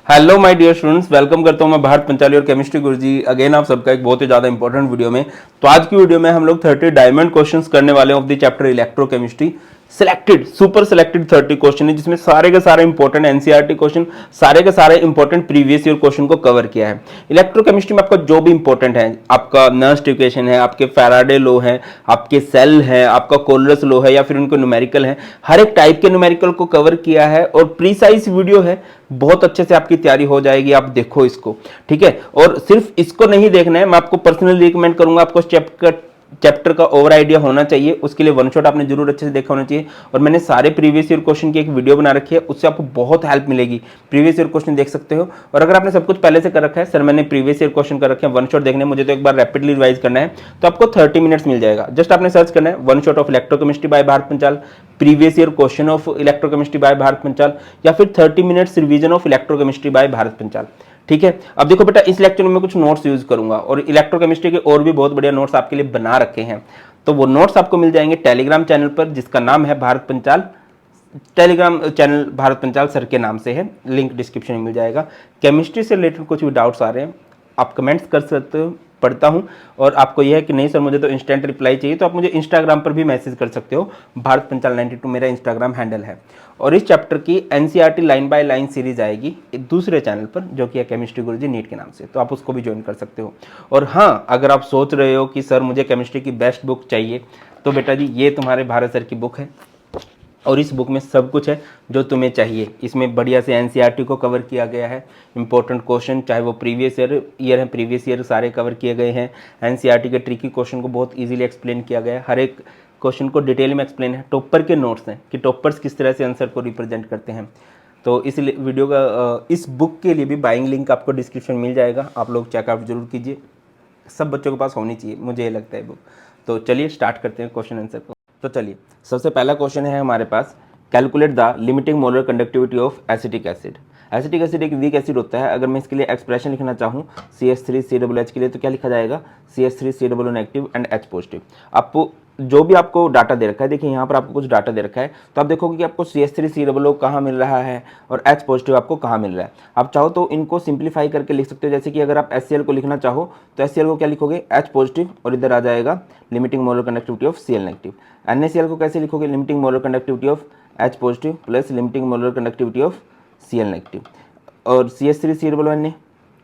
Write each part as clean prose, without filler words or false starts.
Hello my dear students, welcome करता हूं मैं भारत पंचाली और केमिस्ट्री गुरुजी अगेन आप सबका एक बहुत ही ज्यादा इंपॉर्टेंट वीडियो में। तो आज की वीडियो में हम लोग 30 डायमंड क्वेश्चंस करने वाले हैं of the chapter electrochemistry. Selected super selected 30 question है जिसमें सारे के सारे इंपॉर्टेंट एनसीईआरटी क्वेश्चन, सारे के सारे इंपॉर्टेंट प्रीवियस ईयर क्वेश्चन को कवर किया है। इलेक्ट्रोकेमिस्ट्री में आपका जो भी इंपॉर्टेंट है, आपका नर्स्ट इक्वेशन है, आपके फैराडे लॉ है, आपके सेल है, आपका कोलरस लॉ है या फिर उनको न्यूमेरिकल है, हर एक टाइप के न्यूमेरिकल को कवर किया है और प्रीसाइज वीडियो है। बहुत अच्छे से आपकी तैयारी हो जाएगी, आप देखो इसको, ठीक है। और सिर्फ इसको नहीं देखना है, मैं आपको पर्सनली रिकमेंड करूंगा, आपको चैप्टर का ओवर आइडिया होना चाहिए। उसके लिए वन शॉट आपने जरूर अच्छे से देखा होना चाहिए। और मैंने सारे प्रीवियस ईयर क्वेश्चन की एक वीडियो बना रखी है, उससे आपको बहुत हेल्प मिलेगी। प्रीवियस ईयर क्वेश्चन देख सकते हो। और अगर आपने सब कुछ पहले से कर रखा है, सर मैंने प्रीवियस ईयर क्वेश्चन कर रखे हैं, वन शॉट देखने मुझे तो एक बार रैपिडली रिवाइज करना है, तो आपको 30 मिनट्स मिल जाएगा। जस्ट आपने सर्च करना है one shot of electrochemistry by Bharat Panchal, previous year question of electrochemistry by Bharat Panchal, या फिर 30 minutes revision of electrochemistry by Bharat Panchal. ठीक है। अब देखो बेटा, इस लेक्चर में मैं कुछ नोट्स यूज करूंगा और इलेक्ट्रोकेमिस्ट्री के और भी बहुत बढ़िया नोट्स आपके लिए बना रखे हैं। तो वो नोट्स आपको मिल जाएंगे टेलीग्राम चैनल पर, जिसका नाम है Bharat Panchal. Telegram channel Bharat Panchal sir के नाम से है, लिंक डिस्क्रिप्शन में मिल जाएगा। केमिस्ट्री से रिलेटेड कुछ भी डाउट्स आ रहे हैं आप कमेंट्स कर सकते हो, पढ़ता हूं। और आपको यह है कि नहीं सर मुझे तो इंस्टेंट रिप्लाई चाहिए, तो आप मुझे इंस्टाग्राम पर भी मैसेज कर सकते हो। भारत पंचाल 92 मेरा इंस्टाग्राम हैंडल है। और इस चैप्टर की NCERT line by line series आएगी एक दूसरे चैनल पर, जो कि है केमिस्ट्री गुरुजी नीट के नाम से, तो आप उसको भी ज्वाइन कर सकते हो। और हाँ, अगर आप सोच रहे हो कि सर मुझे केमिस्ट्री की बेस्ट बुक चाहिए, तो बेटा जी ये तुम्हारे भारत सर की बुक है और इस बुक में सब कुछ है जो तुम्हें चाहिए। इसमें बढ़िया से एनसीईआरटी को कवर किया गया है, इंपॉर्टेंट क्वेश्चन चाहे वो प्रीवियस ईयर है, प्रीवियस ईयर सारे कवर किए गए हैं। एनसीईआरटी के ट्रिकी क्वेश्चन को बहुत इजीली एक्सप्लेन किया गया है, हर एक क्वेश्चन को डिटेल में एक्सप्लेन है। टॉपर के नोट्स हैं कि टॉपर्स किस तरह से आंसर को रिप्रेजेंट करते हैं। तो इस वीडियो का इस बुक के लिए भी बाइंग लिंक आपको डिस्क्रिप्शन मिल जाएगा, आप लोग चेकआउट जरूर कीजिए। सब बच्चों के पास होनी चाहिए, मुझे ये लगता है बुक। तो चलिए स्टार्ट करते हैं क्वेश्चन आंसर को। तो चलिए, सबसे पहला क्वेश्चन है हमारे पास, calculate the limiting molar conductivity of acetic acid. Acetic acid एक वीक एसिड होता है। अगर मैं इसके लिए एक्सप्रेशन लिखना चाहूँ CH3COOH के लिए, तो क्या लिखा जाएगा, CH3COO negative and H positive. आपको जो भी आपको डाटा दे रखा है, देखिए यहाँ पर आपको कुछ डाटा दे रखा है, तो आप देखोगे कि आपको CH3COO कहाँ मिल रहा है और H पॉजिटिव आपको कहाँ मिल रहा है। आप चाहो तो इनको सिंप्लीफाई करके लिख सकते हो। जैसे कि अगर आप HCl को लिखना चाहो तो HCl को क्या लिखोगे, H पॉजिटिव, और इधर आ जाएगा limiting molar conductivity of Cl negative. NaCl को कैसे लिखोगे, limiting molar conductivity of H positive plus limiting molar conductivity of Cl negative. और CH3COO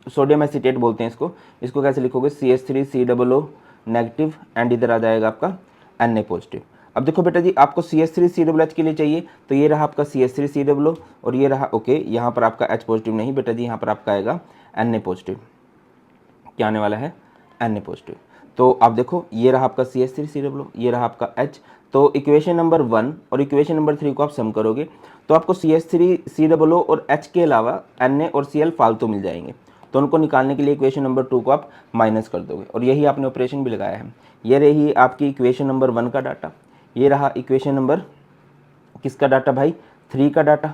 सोडियम एसीटेट बोलते हैं इसको, इसको कैसे लिखोगे, CH3COO नेगेटिव एंड इधर आ जाएगा आपका Na पॉजिटिव। अब देखो बेटा जी, आपको CH3COOH के लिए चाहिए, तो ये रहा आपका CH3COO और ये रहा ओके, यहाँ पर आपका H पॉजिटिव नहीं बेटा जी, यहाँ पर आपका आएगा Na पॉजिटिव। क्या आने वाला है, Na पॉजिटिव। तो आप देखो ये रहा आपका CH3COO, ये रहा आपका H। तो इक्वेशन नंबर 1 और इक्वेशन नंबर 3 को आप सम करोगे तो आपको CH3COO और H के अलावा Na और Cl फालतू मिल जाएंगे। तो उनको निकालने के लिए इक्वेशन नंबर 2 को आप माइनस कर दोगे और यही आपने ऑपरेशन भी लगाया है। ये रही आपकी इक्वेशन नंबर 1 का डाटा, ये रहा इक्वेशन नंबर किसका डाटा भाई, 3 का डाटा,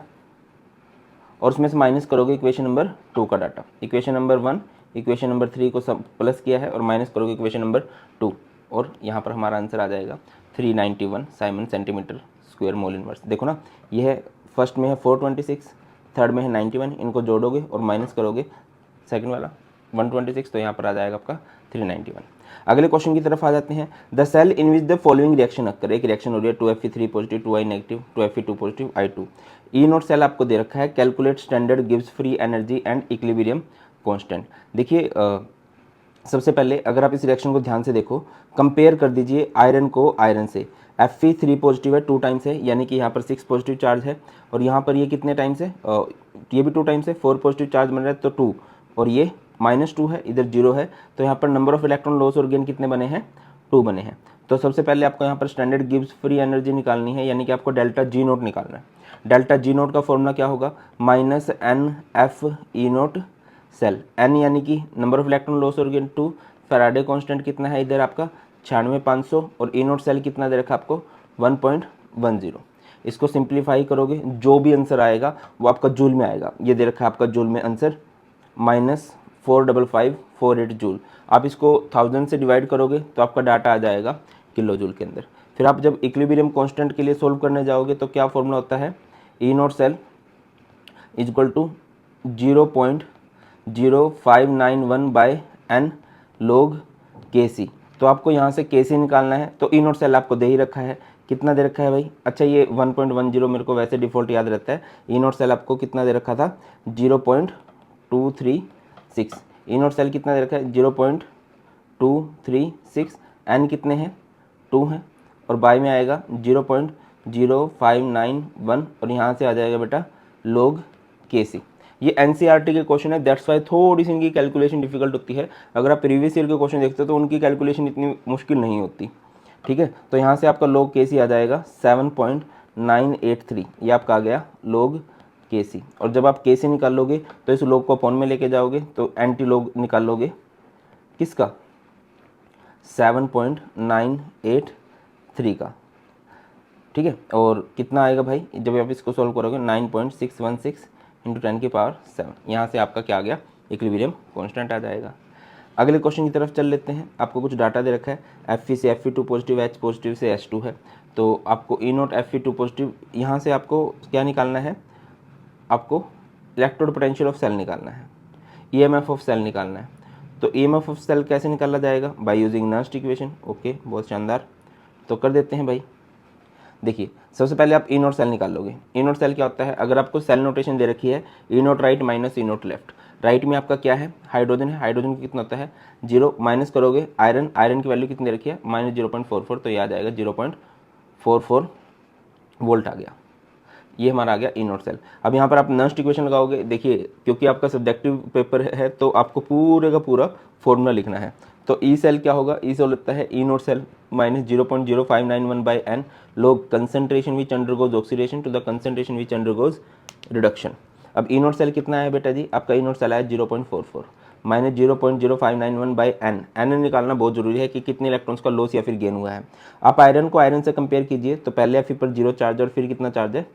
और उसमें से माइनस करोगे इक्वेशन नंबर 2 का data. Equation number 1 equation number 3 को सब प्लस किया है और माइनस करोगे इक्वेशन नंबर 2, और यहाँ पर हमारा आंसर आ जाएगा 391 Simon centimetre square mole inverse. देखो ना, यह है फर्स्ट में है 426, थर्ड में है 91, इनको जोड़ोगे और माइनस करोगे सेकंड वाला 126, तो यहाँ पर आ जाएगा आपका 391। अगले क्वेश्चन की तरफ आ जाते हैं। The cell in which the following reaction occur, एक रिएक्शन हो रही है 2Fe3 positive 2I negative 2Fe2 positive I2। E0 cell आपको दे रखा है, calculate standard gives free energy and equilibrium constant. देखिए सबसे पहले अगर आप इस रिएक्शन को ध्यान से देखो, कंपेयर कर दीजिए आयरन को आयरन से। Fe3 पॉजिटिव है 2 टाइम्स है, यानी कि यहाँ पर 6 पॉजिटिव चार्ज है, और यहाँ पर ये कितने टाइम्स है, ये भी 2 टाइम्स है, 4 पॉजिटिव चार्ज बन रहा है तो 2, और ये -2 है, इधर 0 है, तो यहाँ पर नंबर ऑफ इलेक्ट्रॉन लॉस और गेन कितने बने हैं, 2 बने हैं। तो सबसे पहले आपको यहाँ पर स्टैंडर्ड गिव्स फ्री एनर्जी निकालनी है, यानी कि आपको डेल्टा G0 निकालना है। डेल्टा G0 का फॉर्मूला क्या होगा, -NFE0 सेल, n यानी कि नंबर ऑफ इलेक्ट्रॉन लॉस और गेन 2, फैराडे कांस्टेंट कितना है इधर आपका 96,500, और E0 सेल कितना दे रखा आपको 1.10। इसको सिंप्लीफाई करोगे जो भी आंसर आएगा वो आपका जूल में आएगा। ये दे रखा है आपका जूल में आंसर -45548 जूल। आप इसको 1000 से डिवाइड करोगे तो आपका डाटा आ जाएगा किलो जूल के अंदर। फिर आप जब इक्विलिब्रियम कांस्टेंट के लिए सोल्व करने जाओगे तो क्या फॉर्मूला होता है, E0 cell is equal to 0.0591 by n log Kc। तो आपको यहाँ से Kc निकालना है। तो ई नोट सेल आपको दे ही रखा है, कितना दे रखा है भाई? अच्छा ये 1.10 मेरे को वैसे डिफ़ॉल्ट याद रहता है। ई नोट सेल आपको कितना दे रखा था? 0.236। ई नोट सेल कितना दे रखा है? 0.236। एन कितने हैं? 2 हैं। और बाय में आएगा 0.0591 और यहाँ से आ जाएगा बेटा log Kc। ये एनसीईआरटी के क्वेश्चन है, दैट्स वाई थोड़ी सी इनकी कैलकुलेशन डिफिकल्ट होती है। अगर आप प्रीवियस ईयर के क्वेश्चन देखते हो तो उनकी कैलकुलेशन इतनी मुश्किल नहीं होती। ठीक है, तो यहाँ से आपका log Kc आ जाएगा 7.983। ये आपका आ गया log Kc। और जब आप Kc निकाल लोगे तो इस log को अपॉन में लेके जाओगे तो एंटी log निकाल लोगे किसका? 7.983 का। ठीक है, और कितना आएगा भाई जब आप इसको सॉल्व करोगे? 9.616 इंटू 10 की पावर 7। यहाँ से आपका क्या आ गया? इक्विलिब्रियम कांस्टेंट आ जाएगा। अगले क्वेश्चन की तरफ चल लेते हैं। आपको कुछ डाटा दे रखा है, Fe से Fe2 पॉजिटिव, H पॉजिटिव से H2 है। तो आपको E नोट Fe2 पॉजिटिव, यहाँ से आपको क्या निकालना है? आपको इलेक्ट्रोड पोटेंशियल ऑफ सेल निकालना है, EMF ऑफ सेल निकालना है। तो EMF ऑफ सेल कैसे निकाला जाएगा? By using Nernst equation. Okay, बहुत शानदार। तो कर देते हैं भाई। देखिए सबसे पहले आप ई नोट सेल निकाल लोगे। ई नोट सेल क्या होता है? अगर आपको सेल नोटेशन दे रखी है ई नोट राइट माइनस ई नोट लेफ्ट। राइट में आपका क्या है? हाइड्रोजन है। हाइड्रोजन का कितना होता है? 0। माइनस करोगे आयरन, आयरन की वैल्यू कितनी दे रखी है? -0.44। तो ये आ जाएगा 0.44 वोल्ट आ गया। ये हमारा आ गया ई नोट सेल। अब यहाँ पर आप नर्स्ट इक्वेशन लगाओगे। देखिए क्योंकि आपका सब्जेक्टिव पेपर है तो आपको पूरे का पूरा फॉर्मूला लिखना है। तो ई सेल क्या होगा? ई सेल होता है E naught cell minus 0.0591 by n log concentration which undergoes oxidation to the concentration which undergoes reduction. अब ई नोट सेल कितना है बेटा जी? आपका ई नोट सेल है 0.44 माइनस 0.0591 बाई एन। एन निकालना बहुत जरूरी है कि कितने इलेक्ट्रॉन्स का लॉस या फिर गेन हुआ है। आप आयरन को आयरन से कंपेयर कीजिए तो पहले Fe पर 0 चार्ज और फिर कितना चार्ज है?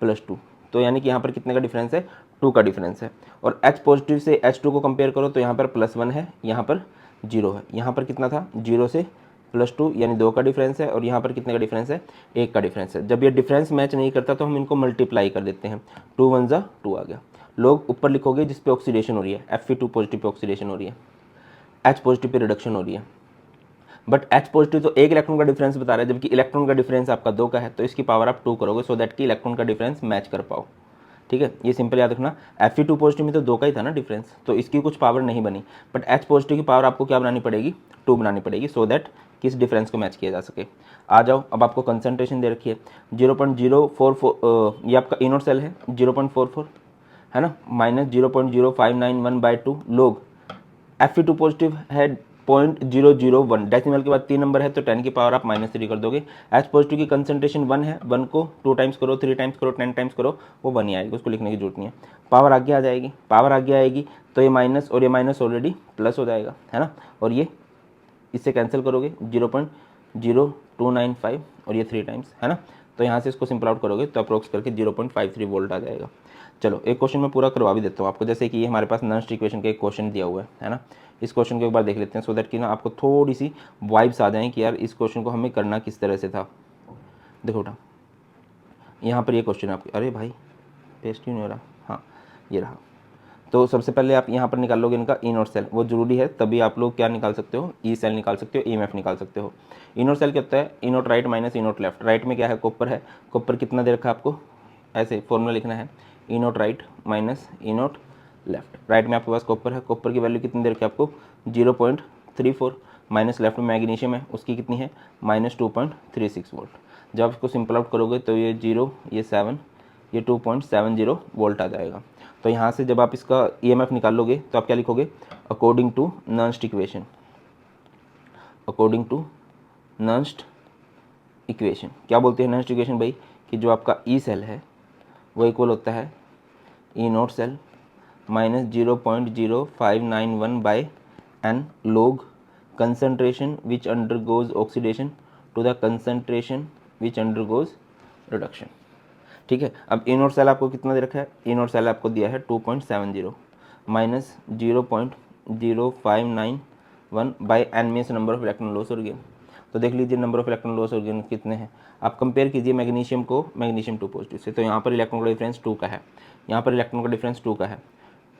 +2। तो यानी कि यहाँ पर कितने का डिफरेंस है? 2 का डिफरेंस है। और H पॉजिटिव से H2 को कंपेयर करो तो यहाँ पर +1 है, यहाँ पर 0 है। यहाँ पर कितना था? 0 से +2 यानी 2 का डिफरेंस है। और यहाँ पर कितने का डिफरेंस है? 1 का डिफरेंस है। जब ये डिफरेंस मैच नहीं करता तो हम इनको मल्टीप्लाई कर देते हैं। 2 × 1 = 2 आ गया। लोग ऊपर लिखोगे जिस पे ऑक्सीडेशन हो रही है, Fe2 पॉजिटिव पे ऑक्सीडेशन हो रही है, H पॉजिटिव पे रिडक्शन हो रही है। बट H पॉजिटिव तो 1 इलेक्ट्रॉन का डिफरेंस बता रहा है, जबकि इलेक्ट्रॉन का डिफरेंस आपका 2 का है। तो इसकी पावर आप 2 करोगे सो दैट कि इलेक्ट्रॉन का डिफरेंस मैच कर पाओ। ठीक है, ये सिंपल याद रखना। Fe2 पॉजिटिव में तो 2 का ही था ना डिफरेंस, तो इसकी कुछ पावर नहीं बनी। बट H पॉजिटिव की पावर आपको क्या बनानी पड़ेगी? 2 बनानी पड़ेगी सो दैट किस डिफरेंस को मैच किया जा सके। आ जाओ, अब आपको कंसंट्रेशन दे रखी है 0.044। ये आपका ई नोट सेल है 0.44 है ना, माइनस 0.0591 बाई 2 लोग Fe2 पॉजिटिव है 0.001। डेसिमल के बाद 3 नंबर है तो 10 की पावर आप -3 कर दोगे। H पॉजिटिव की कंसंट्रेशन 1 है, 1 को 2 टाइम्स करो, 3 टाइम्स करो, 10 टाइम्स करो, वो 1 ही आएगी, उसको लिखने की जरूरत नहीं है। पावर आगे आ जाएगी, पावर आगे आएगी तो ये माइनस और ये माइनस ऑलरेडी प्लस हो जाएगा, है ना। और ये इससे कैंसिल करोगे 0.0295 और ये 3 टाइम्स, है ना। तो यहाँ से इसको सिंपल आउट करोगे तो अप्रोक्स करके 0.53 वोल्ट आ जाएगा। चलो एक क्वेश्चन मैं पूरा करवा भी देता हूँ आपको, जैसे कि ये हमारे पास नर्स्ट इक्वेशन का एक क्वेश्चन दिया हुआ है ना। इस क्वेश्चन को एक बार देख लेते हैं सो दैट कि ना आपको थोड़ी सी वाइब्स आ जाएं कि यार इस क्वेश्चन को हमें करना किस तरह से था। देखो बेटा यहाँ पर ये क्वेश्चन आपके, अरे भाई पेस्ट क्यों नहीं हो रहा? हाँ ये रहा। तो सबसे पहले आप यहाँ पर निकाल लोगे इनका ई नोट सेल, वो जरूरी है, तभी आप लोग क्या निकाल सकते हो? ई सेल निकाल सकते हो, EMF निकाल सकते हो। ई नोट सेल क्या होता है? ई नोट राइट माइनस ई नोट लेफ्ट। राइट में क्या है? कॉपर है। कॉपर कितना दे रखा है आपको? ऐसे फॉर्मूला लिखना है, ई नोट राइट माइनस ई नोट लेफ्ट। राइट में आपके पास कॉपर है, कॉपर की वैल्यू कितनी दे रखी है आपको? 0.34। माइनस लेफ्ट में मैग्नीशियम है, उसकी कितनी है? -2.36 वोल्ट। जब इसको सिंपल आउट करोगे तो ये 0, ये 7, ये 2.70 वोल्ट आ जाएगा। तो यहाँ से जब आप इसका EMF निकाल लोगे तो आप क्या लिखोगे? According to Nernst equation. According to Nernst equation क्या बोलते हैं नर्स्ट इक्वेशन भाई? कि जो आपका ई सेल है वो इक्वल होता है E naught cell minus 0.0591 by n log concentration which undergoes oxidation to the concentration which undergoes reduction. ठीक है, अब ई नोट सेल आपको कितना दे रखा है? ई नोट सेल आपको दिया है 2.70 minus 0.0591 by N means number of electron loss और गेन। तो देख लीजिए नंबर ऑफ इलेक्ट्रॉन लॉस और गेन कितने हैं। आप कंपेयर कीजिए मैग्नीशियम को मैग्नीशियम 2 पॉजिटिव से, तो यहाँ पर इलेक्ट्रॉन का डिफरेंस 2 का है, यहाँ पर इलेक्ट्रॉन का डिफरेंस 2 का है।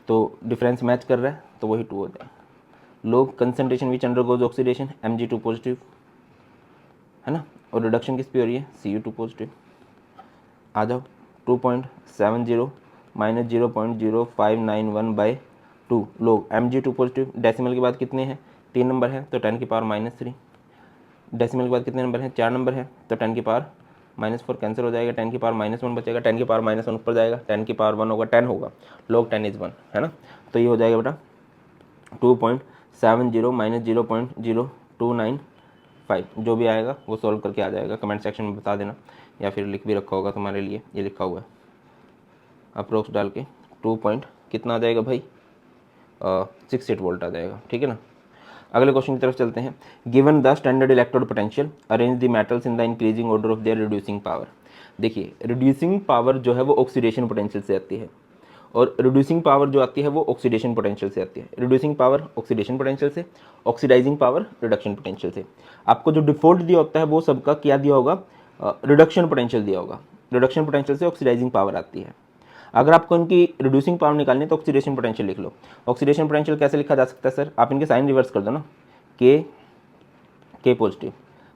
तो डिफरेंस मैच कर रहा है तो वही 2 हो जाएगा। Low concentration which undergoes oxidation Mg2 positive, है ना, और रिडक्शन किस पे हो रही है, Cu2 पॉजिटिव। आ जाओ 2.70 माइनस 0.0591/2 लोग Mg2 पॉजिटिव। डेसिमल के बाद कितने हैं, 3 नंबर है तो 10 की पावर -3। डेसिमल के बाद कितने नंबर हैं, 4 नंबर है तो 10 की पावर -4 कैंसिल हो जाएगा, 10 की पावर -1 बचेगा, 10 की पावर -1 ऊपर जाएगा, 10 की पावर 1 होगा, 10 होगा, log 10 इज 1, है ना। तो ये हो जाएगा बेटा 2.70 माइनस 0.0295, जो भी आएगा वो सॉल्व करके आ जाएगा, कमेंट सेक्शन में बता देना या फिर लिख भी रखा होगा तुम्हारे लिए, ये लिखा हुआ है अप्रोक्स डाल के 2 पॉइंट कितना आ जाएगा भाई 68 वोल्ट आ जाएगा, ठीक है ना। अगले क्वेश्चन की तरफ चलते हैं। Given the standard electrode potential arrange the metals in the increasing order of their reducing power. देखिए रिड्यूसिंग पावर जो है वो ऑक्सीडेशन पोटेंशियल से आती है और रिड्यूसिंग पावर जो आती है वो ऑक्सीडेशन पोटेंशियल से आती है। रिड्यूसिंग पावर ऑक्सीडेशन पोटेंशियल से, ऑक्सीडाइजिंग पावर रिडक्शन पोटेंशियल से। आपको जो डिफॉल्ट दिया होता है वो सबका क्या दिया होगा, रिडक्शन पोटेंशियल दिया होगा। रिडक्शन पोटेंशियल से ऑक्सीडाइजिंग पावर आती है। अगर आपको इनकी रिड्यूसिंग पावर निकालनी है तो ऑक्सीडेशन पोटेंशियल लिख लो। ऑक्सीडेशन पोटेंशियल कैसे लिखा जा सकता है सर, आप इनके साइन रिवर्स कर दो ना, के पॉजिटिव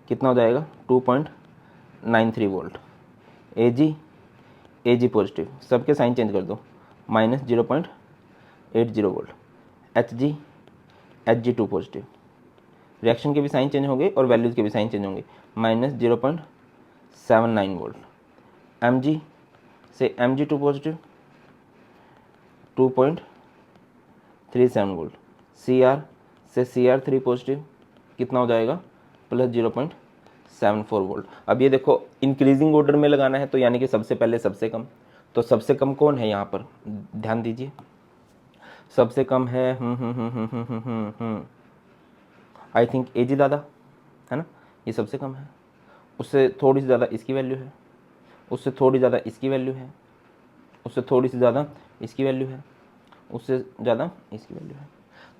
कितना हो जाएगा 2.93 वोल्ट, एजी पॉजिटिव सबके साइन चेंज कर दो -0.80 volt, H G 2 positive, reaction के भी साइन चेंज होंगे और वैल्यूज़ के भी साइन चेंज होंगे -0.79 वोल्ट, Mg से Mg2 पॉजिटिव 2.37 वोल्ट, Cr से Cr3 पॉजिटिव कितना हो जाएगा +0.74 वोल्ट। अब ये देखो इंक्रीजिंग ऑर्डर में लगाना है तो यानी कि सबसे पहले सबसे कम, तो सबसे कम कौन है यहाँ पर, ध्यान दीजिए सबसे कम है आई थिंक एजी दादा, है ना, ये सबसे कम है। उससे थोड़ी सी ज़्यादा इसकी वैल्यू है, उससे थोड़ी ज़्यादा इसकी वैल्यू है, उससे थोड़ी सी ज़्यादा इसकी वैल्यू है, उससे ज़्यादा इसकी वैल्यू है।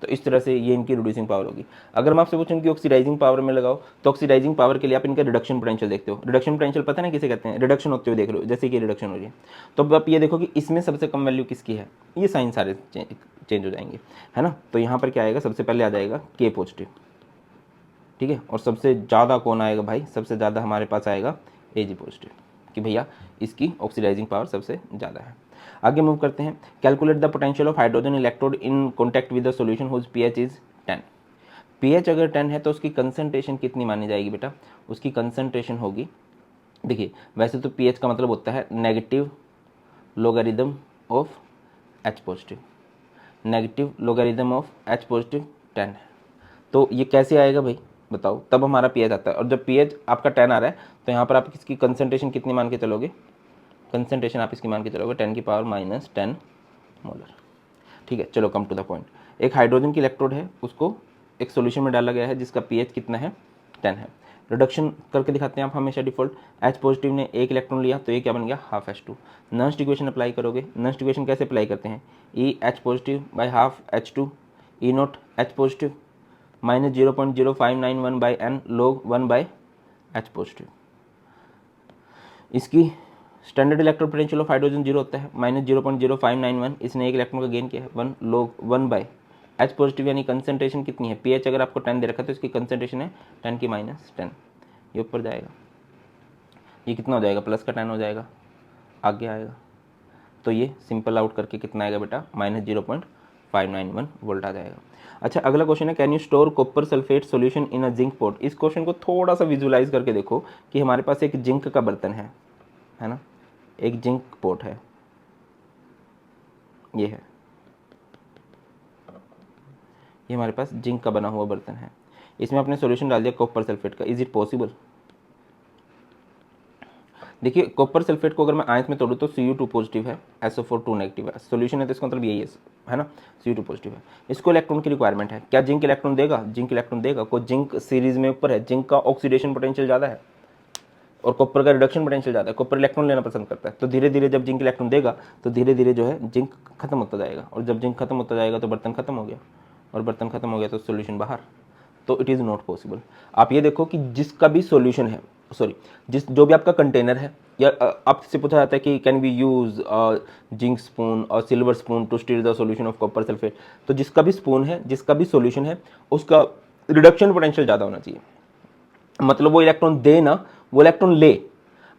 तो इस तरह से ये इनकी रिड्यूसिंग पावर होगी। अगर मैं आपसे पूछूं कि ऑक्सीडाइजिंग पावर में लगाओ तो ऑक्सीडाइजिंग पावर के लिए आप इनका रिडक्शन पोटेंशियल देखते हो। रिडक्शन पोटेंशियल पता है ना किसे कहते हैं, रिडक्शन होते हुए देख रहे हो, जैसे कि रिडक्शन हो रही है। तो अब आप ये देखो कि इसमें सबसे कम वैल्यू किसकी है, ये साइन सारे चेंज हो जाएंगे, है ना। तो यहाँ पर क्या आएगा, सबसे पहले आ जाएगा के पॉजिटिव, ठीक है, और सबसे ज़्यादा कौन आएगा भाई, सबसे ज़्यादा हमारे पास आएगा एजी पॉजिटिव, कि भैया इसकी ऑक्सीडाइजिंग पावर सबसे ज़्यादा है। आगे मूव करते हैं। Calculate the potential of hydrogen electrode in contact with the solution whose pH is 10। PH अगर 10 है तो उसकी कंसंट्रेशन कितनी मानी जाएगी बेटा, उसकी कंसंट्रेशन होगी, देखिए वैसे तो पीएच का मतलब होता है negative logarithm of H positive, negative logarithm of H positive 10 है। तो ये कैसे आएगा भाई बताओ, तब हमारा पीएच आता है। और जब पीएच आपका 10 आ रहा है तो यहाँ पर आप इसकी कंसंट्रेशन कितनी मान के चलोगे, कंसंट्रेशन आप इसकी मान के चलोगे 10 की पावर -10 मोलर, ठीक है। चलो कम टू द पॉइंट। एक हाइड्रोजन की इलेक्ट्रोड है, उसको एक सॉल्यूशन में डाला गया है जिसका पीएच कितना है 10 है। रिडक्शन करके दिखाते हैं आप हमेशा डिफॉल्ट। एच पॉजिटिव ने एक इलेक्ट्रॉन लिया तो ये क्या बन गया half H2। Nernst equation apply करोगे, नर्स्ट इक्वेशन कैसे अप्लाई करते हैं, E H positive by half H2 E naught H positive -0.0591/n log 1/H positive. इसकी standard electrode potential of hydrogen 0 होता है -0.0591, इसने एक इलेक्ट्रॉन का गेन किया है 1 log 1/H पॉजिटिव, यानी कंसंट्रेशन कितनी है, पीएच अगर आपको 10 दे रखा है तो इसकी कंसंट्रेशन है 10 की -10, ये ऊपर जाएगा, ये कितना हो जाएगा प्लस का 10 हो जाएगा, आगे आएगा। तो ये सिंपल आउट करके कितना आएगा बेटा -0.591 वोल्ट आ जाएगा। अच्छा अगला क्वेश्चन है, can you store copper sulphate solution in a zinc pot. इस क्वेश्चन को थोड़ा सा विजुलाइज करके देखो कि हमारे पास एक जिंक का बर्तन है ना, एक जिंक पॉट है, ये है, ये हमारे पास जिंक का बना हुआ बर्तन है, इसमें आपने सॉल्यूशन डाल दिया कॉपर सल्फेट का, इज इट पॉसिबल। देखिए कॉपर सल्फेट को अगर मैं आयत में तोड़ूँ तो Cu2 पॉजिटिव है, SO4 2 नेगेटिव है, सॉल्यूशन है तो इसका मतलब यही है ना, Cu2 पॉजिटिव है। इसको इलेक्ट्रॉन की रिक्वायरमेंट है, क्या जिंक इलेक्ट्रॉन देगा, जिंक इलेक्ट्रॉन देगा, कोई जिंक सीरीज में ऊपर है, जिंक का ऑक्सीडेशन पोटेंशियल ज़्यादा है और कॉपर का रिडक्शन पोटेंशियल ज़्यादा है, कॉपर इलेक्ट्रॉन लेना पसंद करता है। तो धीरे धीरे जब जिंक इलेक्ट्रॉन देगा तो धीरे धीरे जो है जिंक खत्म होता जाएगा, और जब जिंक खत्म होता जाएगा तो बर्तन खत्म हो गया, और बर्तन खत्म हो गया तो सॉल्यूशन बाहर, तो इट इज़ नॉट पॉसिबल। आप ये देखो कि जिसका भी सॉल्यूशन है सॉरी, जिस जो भी आपका कंटेनर है, या आपसे पूछा जाता है कि can we use zinc spoon और silver spoon to stir the solution of copper sulphate, तो जिसका भी स्पून है, जिसका भी सॉल्यूशन है, उसका रिडक्शन पोटेंशियल ज़्यादा होना चाहिए। मतलब वो इलेक्ट्रॉन दे ना, वो इलेक्ट्रॉन ले,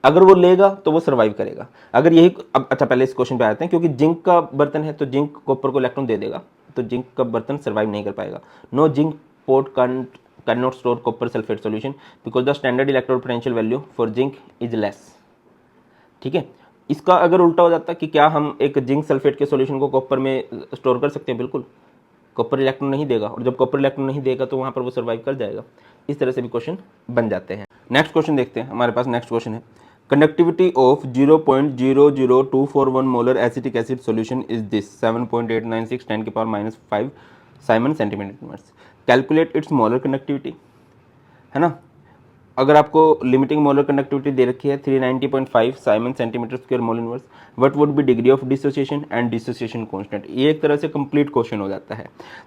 अगर वो लेगा तो वो सर्वाइव करेगा। अगर यही अब अच्छा पहले इस क्वेश्चन पे आते हैं, क्योंकि जिंक का बर्तन है तो जिंक कॉपर को इलेक्ट्रॉन दे देगा, तो जिंक का बर्तन सर्वाइव नहीं कर पाएगा। No zinc pot can not store copper sulphate solution because the standard electrode potential value for zinc is less. ठीक है, इसका अगर उल्टा हो जाता कि क्या हम एक जिंक सल्फेट के सॉल्यूशन को कॉपर में स्टोर कर सकते हैं? बिल्कुल, कॉपर इलेक्ट्रॉन नहीं देगा, और जब कॉपर इलेक्ट्रॉन नहीं देगा तो वहाँ पर वो सर्वाइव कर जाएगा। इस तरह से भी क्वेश्चन बन जाते हैं। नेक्स्ट क्वेश्चन देखते हैं, हमारे पास नेक्स्ट क्वेश्चन है, conductivity of 0.00241 molar acetic acid solution is this 7.896 10 की power -5 Simon centimetre inverse, calculate its molar conductivity. है ना, अगर आपको लिमिटिंग मोलर कंडक्टिविटी दे रखी है 390.5 Simon centimetre square mole inverse, what would be degree of dissociation and dissociation constant. ये एक तरह से कंप्लीट क्वेश्चन हो जाता है।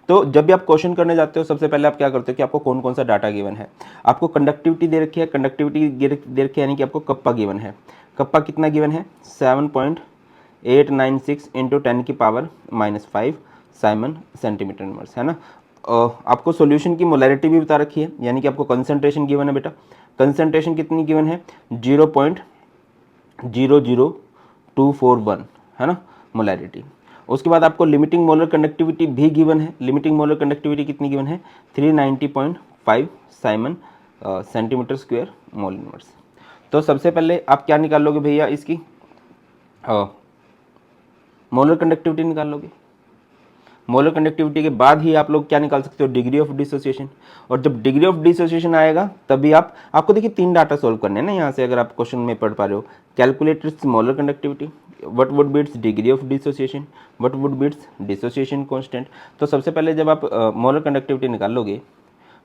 तो जब भी आप क्वेश्चन करने जाते हो, सबसे पहले आप क्या करते हो कि आपको कौन कौन सा डाटा गिवन है। आपको कंडक्टिविटी दे रखी है, कंडक्टिविटी दे रखी है यानी कि आपको कप्पा गिवन है। कप्पा कितना गिवन है? 7.896 इंटू 10 की पावर -5 साइमन सेंटीमीटर इनवर्स, है ना। आपको सॉल्यूशन की मोलैरिटी भी बता रखी है, यानी कि आपको कंसंट्रेशन गिवन है बेटा। कंसंट्रेशन कितनी गिवन है? 0.00241, है ना, मोलैरिटी। उसके बाद आपको लिमिटिंग मोलर कंडक्टिविटी भी गिवन है। लिमिटिंग मोलर कंडक्टिविटी कितनी गिवन है? 390.5 Simon centimetre square mole inverse. तो सबसे पहले आप क्या निकाल लोगे भैया? इसकी मोलर कंडक्टिविटी निकाल लोगे। मोलर कंडक्टिविटी के बाद ही आप लोग क्या निकाल सकते हो? Degree of dissociation. और जब डिग्री ऑफ डिसोसिएशन आएगा तभी आपको देखिए 3 डाटा सोल्व करने हैं ना यहाँ से, अगर आप क्वेश्चन में पढ़ पा रहे हो। Calculate its molar conductivity, what would be it's degree of dissociation, what would be it's dissociation constant. तो सबसे पहले जब आप मोलर कंडक्टिविटी निकाल लोगे,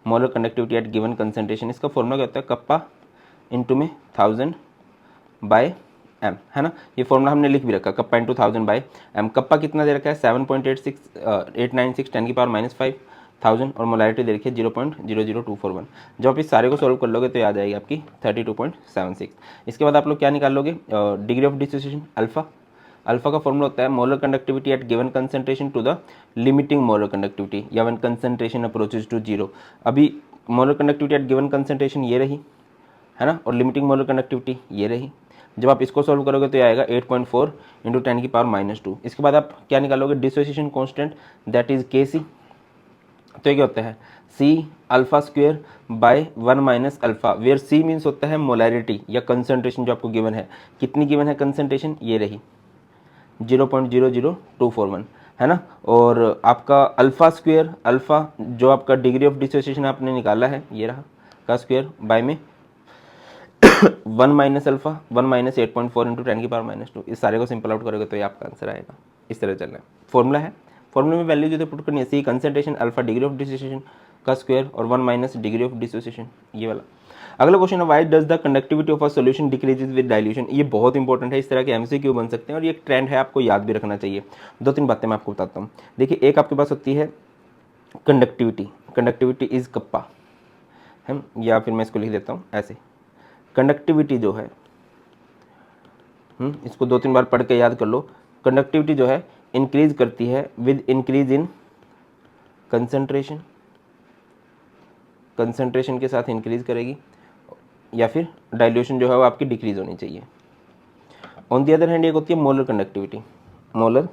molar conductivity at given concentration, इसका फॉर्मूला क्या होता है? कप्पा इंटू में 1000 बाय एम, है ना। ये फॉर्मूला हमने लिख भी रखा, kappa into 1000 by M. Kappa कितना दे रखा है? 7.896 10 की पावर -5 1000, और मोलैरिटी दे रखी है 0.00241। जब आप इस सारे को सोल्व कर लोगे तो याद आएगी आपकी 32.76। इसके बाद आप लोग क्या निकाल लोगे? Degree of dissociation alpha. Alpha का फॉर्मूला होता है molar conductivity at given concentration to the limiting molar conductivity, या व्हेन कंसंट्रेशन अप्रोचेस टू 0। अभी molar conductivity at given concentration ये रही, है ना, और लिमिटिंग मोलर कनेक्टिविटी ये रही। जब आप इसको सॉल्व करोगे तो ये आएगा 8.4 इंटू 10 की पावर -2। इसके बाद आप क्या निकालोगे? Dissociation constant, that is Kc। तो ये क्या होता है? C alpha square by 1 minus alpha, where C means होता है मोलैरिटी या कंसंट्रेशन जो आपको गिवन है। कितनी गिवन है कंसंट्रेशन? ये रही 0.00241, है ना। और आपका अल्फा स्क्वायर, अल्फा जो आपका डिग्री ऑफ डिसोसिएशन आपने निकाला है ये रहा, का स्क्वायर बाय में 1 माइनस अल्फा 1 माइनस 8.4 इंटू 10 की पावर -2। इस सारे को सिंपल आउट करोगे तो ये आपका आंसर आएगा। इस तरह चलना है, फॉर्मूला है, फॉर्मूले में वैल्यू जो पुट करनी है, C concentration alpha degree of dissociation का स्क्वायर और 1 माइनस डिग्री ऑफ डिसोसिएशन, ये वाला। अगला क्वेश्चन है, why does the conductivity of a solution decreases with dilution. ये बहुत इंपॉर्टेंट है, इस तरह के एमसीक्यू बन सकते हैं और ये एक ट्रेंड है, आपको याद भी रखना चाहिए। 2-3 बातें मैं आपको बताता हूँ। देखिए, एक आपके पास होती है कंडक्टिविटी, कंडक्टिविटी इज कप्पा है, या फिर मैं इसको लिख देता हूँ ऐसे, कंडक्टिविटी जो है, इसको 2-3 बार पढ़ के याद कर लो। कंडक्टिविटी जो है इंक्रीज करती है with increase in concentration, concentration के साथ इंक्रीज करेगी, या फिर डाइल्यूशन जो है वो आपकी डिक्रीज होनी चाहिए। ऑन दी अदर हैंड एक होती है मोलर कंडक्टिविटी। मोलर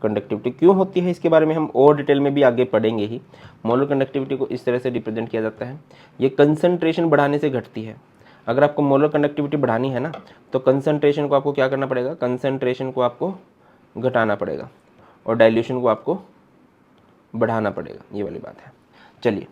कंडक्टिविटी क्यों होती है इसके बारे में हम और डिटेल में भी आगे पढ़ेंगे ही। मोलर कंडक्टिविटी को इस तरह से रिप्रेजेंट किया जाता है, ये कंसंट्रेशन बढ़ाने से घटती है। अगर आपको मोलर कंडक्टिविटी बढ़ानी है ना, तो कंसंट्रेशन को आपको क्या करना पड़ेगा? कंसंट्रेशन को आपको घटाना पड़ेगा और डाइल्यूशन को आपको बढ़ाना पड़ेगा, ये वाली बात है। चलिए,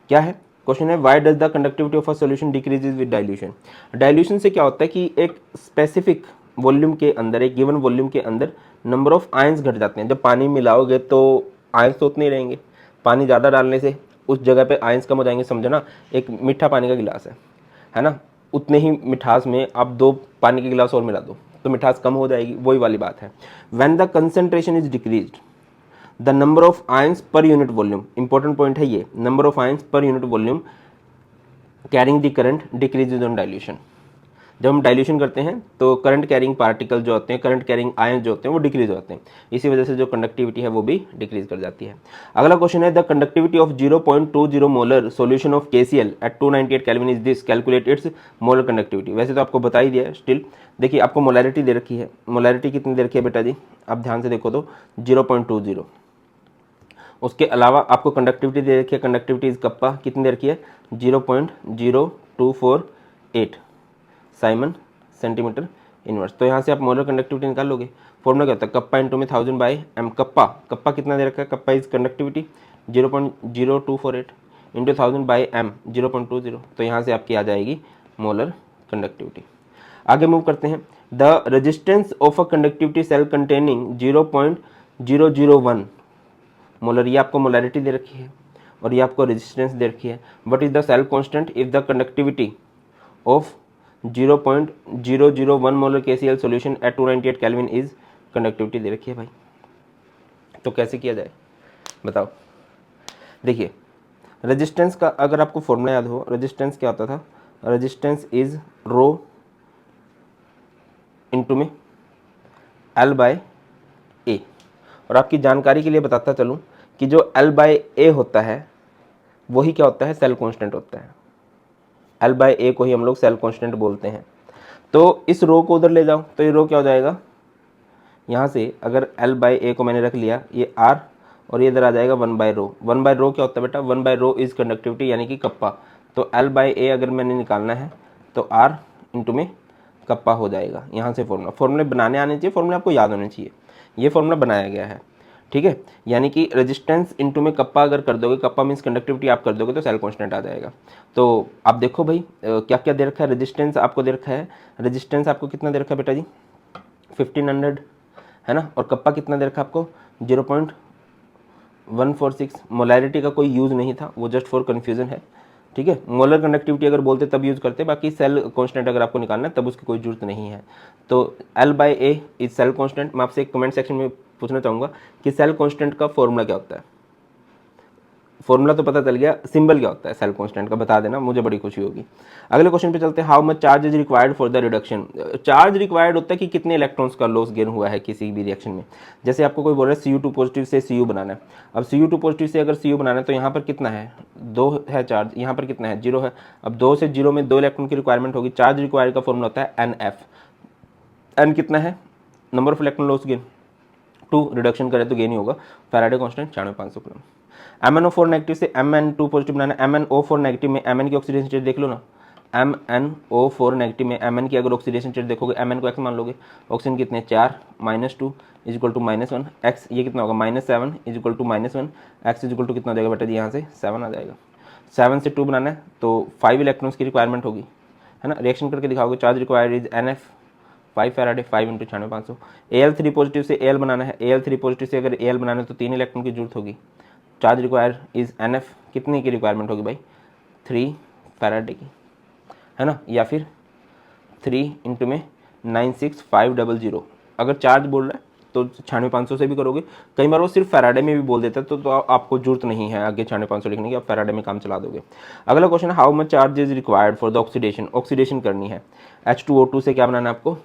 क्या है क्वेश्चन है, why does the conductivity of a solution decreases with dilution. Dilution से क्या होता है कि एक स्पेसिफिक वॉल्यूम के अंदर, एक गिवन वॉल्यूम के अंदर नंबर ऑफ आयंस घट जाते हैं। जब पानी मिलाओगे तो आयंस तो उतने ही रहेंगे, पानी ज़्यादा डालने से उस जगह पे आयंस कम हो जाएंगे। समझो ना, एक मीठा पानी का गिलास है ना, उतने ही मिठास में आप 2 पानी के गिलास और मिला दो तो मिठास कम हो जाएगी, वही वाली बात है। When the concentration is decreased the number of ions per unit volume, important point है ये, number of ions per unit volume carrying the current decreases on dilution. जब हम डाइल्यूशन करते हैं तो करंट कैरिंग पार्टिकल जो होते हैं, करंट कैरिंग आयन जो होते हैं वो डिक्रीज होते हैं, इसी वजह से जो कंडक्टिविटी है वो भी डिक्रीज कर जाती है। अगला क्वेश्चन है the conductivity of 0.20 molar solution of KCl at 298 kelvin is this, calculate its molar conductivity. वैसे तो आपको बता ही दिया है, स्टिल देखिए आपको मोलैरिटी दे रखी है। मोलैरिटी कितनी दे रखी है बेटा जी, आप ध्यान से देखो तो 0.20। उसके अलावा आपको कंडक्टिविटी दे रखी है, कंडक्टिविटी इज कप्पा कितनी दे रखी है 0.0248 साइमन सेंटीमीटर इनवर्स। तो यहाँ से आप मोलर कंडक्टिविटी निकाल लोगे। फॉर्मूला क्या होता है कप्पा इंटू में 1000 बाई एम। कप्पा कितना दे रखा है, kappa is conductivity 0.0248 into 1000 by M 0.20। तो यहाँ से आपकी आ जाएगी मोलर कंडक्टिविटी। आगे मूव करते हैं। The resistance of a conductivity cell containing 0.001 molar, ये आपको मोलैरिटी दे रखी है और ये आपको रेजिस्टेंस दे रखी है। What is the cell constant if the conductivity of 0.001 molar KCl solution at 298 kelvin is, conductivity दे रखी है भाई। तो कैसे किया जाए बताओ। देखिए रेजिस्टेंस का अगर आपको फॉर्मूला याद हो, रेजिस्टेंस क्या होता था, रेजिस्टेंस इज रो इंटू में L बाय ए। और आपकी जानकारी के लिए बताता चलूँ कि जो L बाय ए होता है वही क्या होता है, सेल कांस्टेंट होता है। L बाय ए को ही हम लोग सेल कांस्टेंट बोलते हैं। तो इस रो को उधर ले जाओ तो ये रो क्या हो जाएगा, यहाँ से अगर L बाय ए को मैंने रख लिया, ये R और ये इधर आ जाएगा 1 बाय रो। 1 बाय रो क्या होता है बेटा, 1 बाय रो इज कंडक्टिविटी यानी कि कप्पा। तो L बाय ए अगर मैंने निकालना है तो R इंटू में कप्पा हो जाएगा। यहाँ से फॉर्मूले बनाने आने चाहिए, फॉर्मूले आपको याद होने चाहिए। ये फॉर्मूला बनाया गया है, ठीक है। यानी कि रेजिस्टेंस इंटू में कप्पा अगर कर दोगे, कप्पा मीन्स कंडक्टिविटी आप कर दोगे तो सेल कांस्टेंट आ जाएगा। तो आप देखो भाई क्या क्या दे रखा है, रेजिस्टेंस आपको दे रखा है, रेजिस्टेंस आपको कितना दे रखा है बेटा जी 1500 है ना, और कप्पा कितना दे रखा है आपको 0.146। मोलैरिटी का कोई यूज़ नहीं था, वो जस्ट फॉर कन्फ्यूजन है, ठीक है। मोलर कंडक्टिविटी अगर बोलते तब यूज़ करते, बाकी सेल कांस्टेंट अगर आपको निकालना है तब उसकी कोई जरूरत नहीं है। तो L by A is cell constant. मैं आपसे एक कमेंट सेक्शन में पूछना चाहूँगा कि सेल कांस्टेंट का फॉर्मूला क्या होता है। फॉर्मूला तो पता चल गया, सिंबल क्या होता है सेल कांस्टेंट का बता देना, मुझे बड़ी खुशी होगी। अगले क्वेश्चन पे चलते हैं। How much charge is required for the reduction. Charge required होता है कि कितने इलेक्ट्रॉन्स का लॉस गेन हुआ है किसी भी रिएक्शन में। जैसे आपको कोई बोल रहा है Cu2 पॉजिटिव से Cu बनाना है। अब Cu2 पॉजिटिव से अगर Cu बनाना है तो यहाँ पर कितना है 2 है चार्ज, यहाँ पर कितना है 0 है। अब 2 से 0 में 2 इलेक्ट्रॉन की रिक्वायरमेंट होगी। चार्ज रिक्वायर्ड का फॉर्मूला होता है NF। एन कितना है, number of electron loss gain, 2 reduction करे तो गेन ही होगा। Faraday constant 9500 coulomb. MnO4 negative से Mn2 पॉजिटिव बनाना है। MnO4 नेगेटिव में Mn की ऑक्सीडेशन स्टेट देख लो ना। MnO4 नेगेटिव में Mn की अगर ऑक्सीडेशन स्टेट देखोगे, Mn को x मान लोगे, ऑक्सीजन कितने 4 -2 इज इक्वल टू -1, x ये कितना होगा -7 is equal to -1, x is equal to कितना हो जाएगा बेटा जी यहाँ से 7 आ जाएगा। 7 से 2 बनाना है तो 5 इलेक्ट्रॉन्स की रिक्वायरमेंट होगी, है ना। रिएक्शन करके दिखाओगे। Charge required is NF 5 faraday 5 into 9500। Al3 positive से Al बनाना है। Al3 पॉजिटिव से अगर Al बनाना है तो 3 इलेक्ट्रॉन की जरूरत होगी। चार्ज रिक्वायर इज NF कितनी की रिक्वायरमेंट होगी भाई 3 फैराडे की, है ना, या फिर 3 इंटू में 96500। अगर चार्ज बोल रहा है तो 9500 से भी करोगे। कई बार वो सिर्फ फैराडे में भी बोल देता है तो आपको जरूरत नहीं है आगे 9500 लिखने की, आप फैराडे में काम चला दोगे। अगला क्वेश्चन है how much charge is required for the oxidation. Oxidation करनी है H2O2 से क्या बनाना है आपको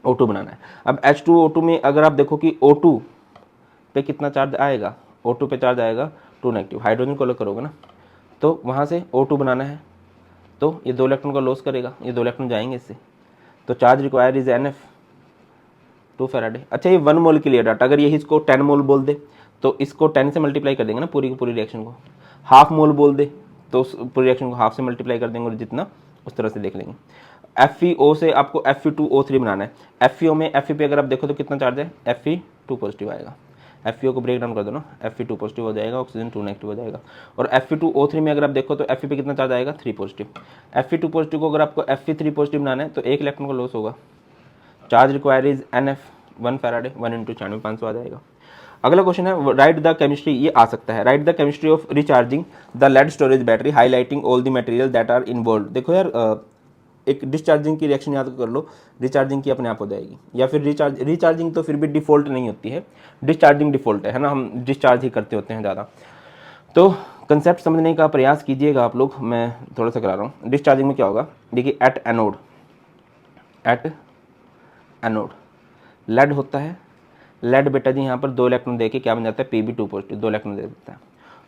O2 बनाना है। अब H2O2 में अगर आप देखो कि O2 पे कितना चार्ज आएगा, O2 पे चार्ज आएगा 2 नेगेटिव। हाइड्रोजन को अलग करोगे ना तो वहाँ से O2 बनाना है तो ये 2 इलेक्ट्रॉन का लॉस करेगा, ये 2 इलेक्ट्रॉन जाएंगे इससे। तो charge require is NF 2 Faraday. अच्छा ये 1 मोल के लिए डाटा, अगर यही इसको 10 मोल बोल दे तो इसको 10 से मल्टीप्लाई कर देंगे ना पूरी की पूरी रिएक्शन को। हाफ मोल बोल दे तो पूरी रिएक्शन को हाफ से मल्टीप्लाई कर देंगे और जितना उस तरह से देख लेंगे। FeO से आपको Fe2O3 बनाना है। FeO में Fe पे अगर आप देखो तो कितना चार्ज है Fe2 पॉजिटिव आएगा। FeO को ब्रेक डाउन कर दो ना, Fe2 पॉजिटिव हो जाएगा, ऑक्सीजन 2 नेगेटिव हो जाएगा। और Fe2O3 में अगर आप देखो तो Fe पे कितना चार्ज आएगा 3 पॉजिटिव। Fe2 पॉजिटिव को अगर आपको Fe3 पॉजिटिव बनाना है तो 1 इलेक्ट्रॉन का लॉस होगा। Charge require is NF 1 Faraday 1 into 9500 आ जाएगा। अगला क्वेश्चन है राइट द केमिस्ट्री, ये आ सकता है। Write the chemistry of recharging the lead storage battery highlighting all the material that are involve. देखो यार एक डिस्चार्जिंग की रिएक्शन याद कर लो, रिचार्जिंग की अपने आप हो जाएगी, या फिर रिचार्जिंग तो फिर भी डिफ़ॉल्ट नहीं होती है, डिस्चार्जिंग डिफ़ॉल्ट है ना, हम डिस्चार्ज ही करते होते हैं ज़्यादा। तो कंसेप्ट समझने का प्रयास कीजिएगा आप लोग, मैं थोड़ा सा करा रहा हूँ। डिस्चार्जिंग में क्या होगा, देखिए एट एनोड लेड होता है। लेड बेटा जी यहाँ पर 2 इलेक्ट्रॉन देके क्या बन जाता है, Pb2 पॉजिटिव, 2 इलेक्ट्रॉन दे देता है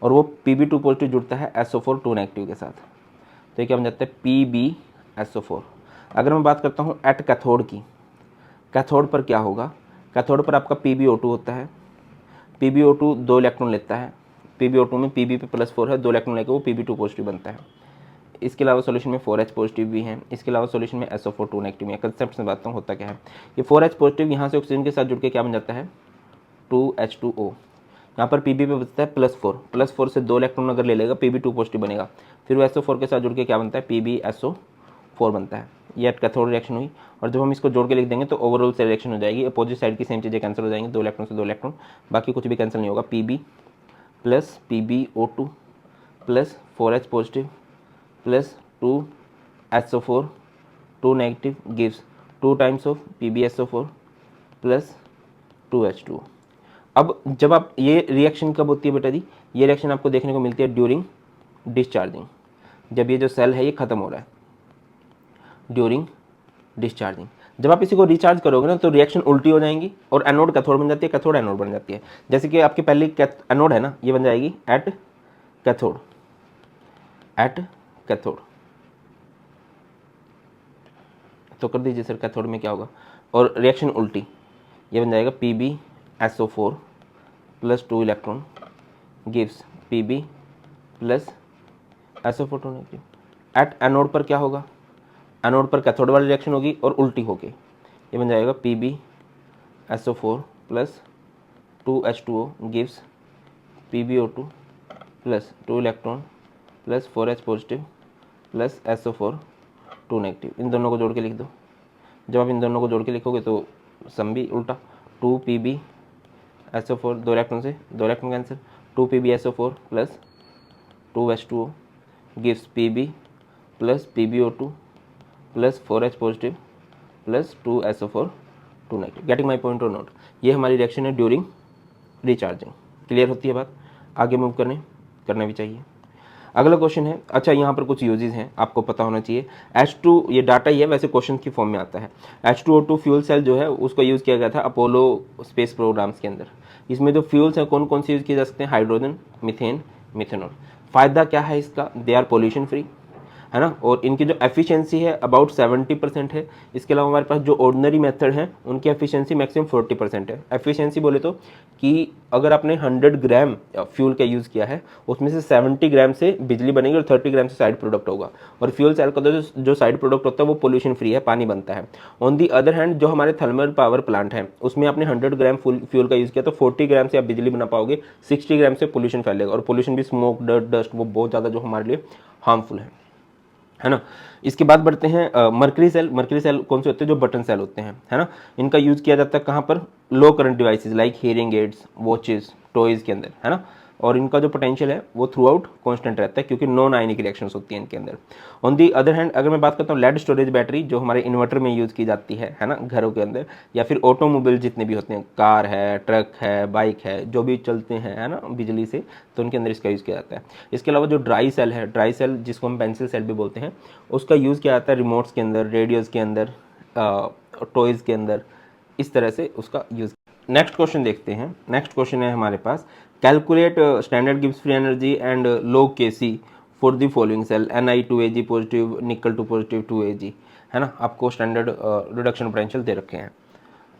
और वो Pb2 पॉजिटिव जुड़ता है SO4 2 नेगेटिव के साथ, तो ये क्या बन जाता है PbSO4। अगर मैं बात करता हूँ एट कैथोड की, कैथोड पर क्या होगा, कैथोड पर आपका PbO2 होता है। PbO2 2 इलेक्ट्रॉन लेता है, PbO2 में Pb पे +4 है, 2 इलेक्ट्रॉन लेकर वो Pb2 पॉजिटिव बनता है। इसके अलावा सॉल्यूशन में 4H पॉजिटिव भी है, इसके अलावा सॉल्यूशन में SO4 2 नेगेटिव है। कंसेप्ट से बात होता क्या है, ये 4H पॉजिटिव यहाँ से ऑक्सीजन के साथ जुड़ के क्या बन जाता है 2H2O। यहाँ पर Pb पे बचता है +4 से 2 इलेक्ट्रॉन अगर ले लेगा Pb2 पॉजिटिव बनेगा, फिर वो SO4 के साथ जुड़ के क्या बनता है PbSO4 बनता है। ये कैथोड रिएक्शन हुई, और जब हम इसको जोड़ के लिख देंगे तो ओवरऑल से रिएक्शन हो जाएगी, अपोजिट साइड की सेम चीज़ें कैंसिल हो जाएंगी, 2 इलेक्ट्रॉन से 2 इलेक्ट्रॉन, बाकी कुछ भी कैंसिल नहीं होगा। Pb plus PbO2 plus 4H positive plus 2SO4 2 negative gives 2 times of PbSO4 plus 2H2O। अब जब आप ये रिएक्शन कब होती है बेटा जी, ये रिएक्शन आपको देखने को मिलती है ड्यूरिंग डिस्चार्जिंग, जब ये जो सेल है ये खत्म हो रहा है ड्यूरिंग डिस्चार्जिंग। जब आप इसी को रिचार्ज करोगे ना तो रिएक्शन उल्टी हो जाएंगी और एनोड कैथोड बन जाती है, कैथोड एनोड बन जाती है। जैसे कि आपकी पहली एनोड है ना, ये बन जाएगी एट कैथोड, तो कर दीजिए सर कैथोड में क्या होगा, और रिएक्शन उल्टी, ये बन जाएगा PbSO4 plus 2 electron gives Pb plus SO4 2 negative. At anode पर क्या होगा, एनोड पर कैथोड वाली रिएक्शन होगी और उल्टी होके ये बन जाएगा PbSO4 plus 2H2O gives PbO2 plus 2 electron plus 4H positive plus SO4 2 negative. इन दोनों को जोड़ के लिख दो, जब आप इन दोनों को जोड़ के लिखोगे तो सम भी उल्टा, 2 PbSO4 2 इलेक्ट्रॉन से 2 electron cancel, 2 PbSO4 plus 2H2O gives Pb plus PbO2 plus 4H positive plus 2SO4 2 negative. Getting my point और नोट, ये हमारी रिएक्शन है ड्यूरिंग रिचार्जिंग। क्लियर होती है बात, आगे मूव करना भी चाहिए। अगला क्वेश्चन है, अच्छा यहाँ पर कुछ यूजेस हैं आपको पता होना चाहिए। H2, ये डाटा ही है वैसे क्वेश्चन की फॉर्म में आता है। H2O2 फ्यूल सेल जो है उसको यूज़ किया गया था अपोलो स्पेस प्रोग्राम्स के अंदर। इसमें जो फ्यूल्स हैं कौन कौन से यूज़ किए जा सकते हैं, हाइड्रोजन, मीथेन, मिथेनॉल। फ़ायदा क्या है इसका, दे आर पोल्यूशन फ्री, है ना, और इनकी जो एफिशिएंसी है अबाउट 70% है। इसके अलावा हमारे पास जो ऑर्डिनरी मेथड हैं उनकी एफिशिएंसी मैक्सिमम 40% है। एफिशिएंसी बोले तो कि अगर आपने 100 ग्राम फ्यूल का यूज़ किया है उसमें से 70 ग्राम से बिजली बनेगी और 30 ग्राम से साइड प्रोडक्ट होगा। और फ्यूल सेल का जो साइड प्रोडक्ट होता है वो पोल्यूशन फ्री है, पानी बनता है। ऑन दी अदर हैंड जो हमारे थर्मल पावर प्लांट है उसमें आपने 100 ग्राम फ्यूल का यूज़ किया तो 40 ग्राम से आप बिजली बना पाओगे, 60 ग्राम से पोल्यूशन फैलेगा, और पोल्यूशन भी स्मोक, डस्ट वो बहुत ज़्यादा जो हमारे लिए हार्मफुल है ना। इसके बाद बढ़ते हैं मर्करी सेल। मर्करी सेल कौन से होते हैं, जो बटन सेल होते हैं, है ना। इनका यूज़ किया जाता है कहाँ पर, low current devices like hearing aids, watches, toys के अंदर, है ना। और इनका जो पोटेंशियल है वो थ्रू आउट कॉन्स्टेंट रहता है क्योंकि नॉन आयनिक रिएक्शंस होती हैं इनके अंदर। ऑन दी अदर हैंड अगर मैं बात करता हूँ लेड स्टोरेज बैटरी जो हमारे इन्वर्टर में यूज़ की जाती है ना, घरों के अंदर, या फिर ऑटोमोबाइल जितने भी होते हैं, कार है, ट्रक है, बाइक है, जो भी चलते हैं, है ना, बिजली से, तो उनके अंदर इसका यूज़ किया जाता है। इसके अलावा जो ड्राई सेल है, ड्राई सेल जिसको हम पेंसिल सेल भी बोलते हैं, उसका यूज़ किया जाता है रिमोट्स के अंदर, रेडियोज़ के अंदर, टॉयज़ के अंदर, इस तरह से उसका यूज़। नेक्स्ट क्वेश्चन देखते हैं। नेक्स्ट क्वेश्चन है हमारे पास, calculate standard Gibbs free energy and log Kc for the following cell, Ni2Ag positive, nickel 2 positive, 2Ag, है ना। आपको स्टैंडर्ड रिडक्शन पोटेंशियल दे रखे हैं।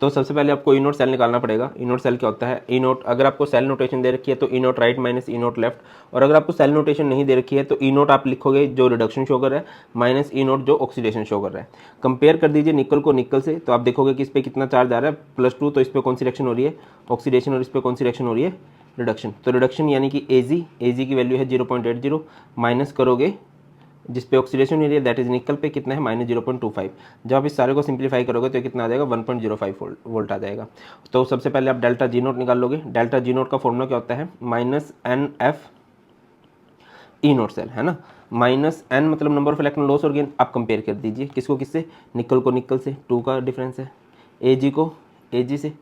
तो सबसे पहले आपको ई नोट सेल निकालना पड़ेगा। ई नोट सेल क्या होता है, ई नोट अगर आपको सेल नोटेशन दे रखी है तो ई नोट राइट माइनस ई नोट लेफ्ट, और अगर आपको सेल नोटेशन नहीं दे रखी है तो ई नोट आप लिखोगे जो रिडक्शन शो कर रहा है माइनस ई नोट जो ऑक्सीडेशन शो कर रहा है। कंपेयर कर दीजिए निकल को निकल से, तो आप देखोगे कि इस पर कितना चार्ज आ रहा है, +2, तो इस पर कौन सी रिएक्शन हो रही है, ऑक्सीडेशन, और इस पर कौन सी रिएक्शन हो रही है, रिडक्शन। तो रिडक्शन यानी कि Ag की वैल्यू है 0.80, माइनस करोगे जिस पे ऑक्सीडेशन हो रही है दैट इज निकल पे कितना है, -0.25। जब आप इस सारे को सिंप्लीफाई करोगे तो कितना आ जाएगा, 1.05 वोल्ट आ जाएगा। तो सबसे पहले आप डेल्टा जी नोट निकाल लोगे। डेल्टा जी नोट का फॉर्मूला क्या होता है, -NF ई नोट सेल, है ना। -N मतलब नंबर ऑफ इलेक्ट्रॉन लॉस और गेन। आप कंपेयर कर दीजिए किसको किससे, निकल को निकल से, 2 का डिफरेंस है, Ag को Ag से,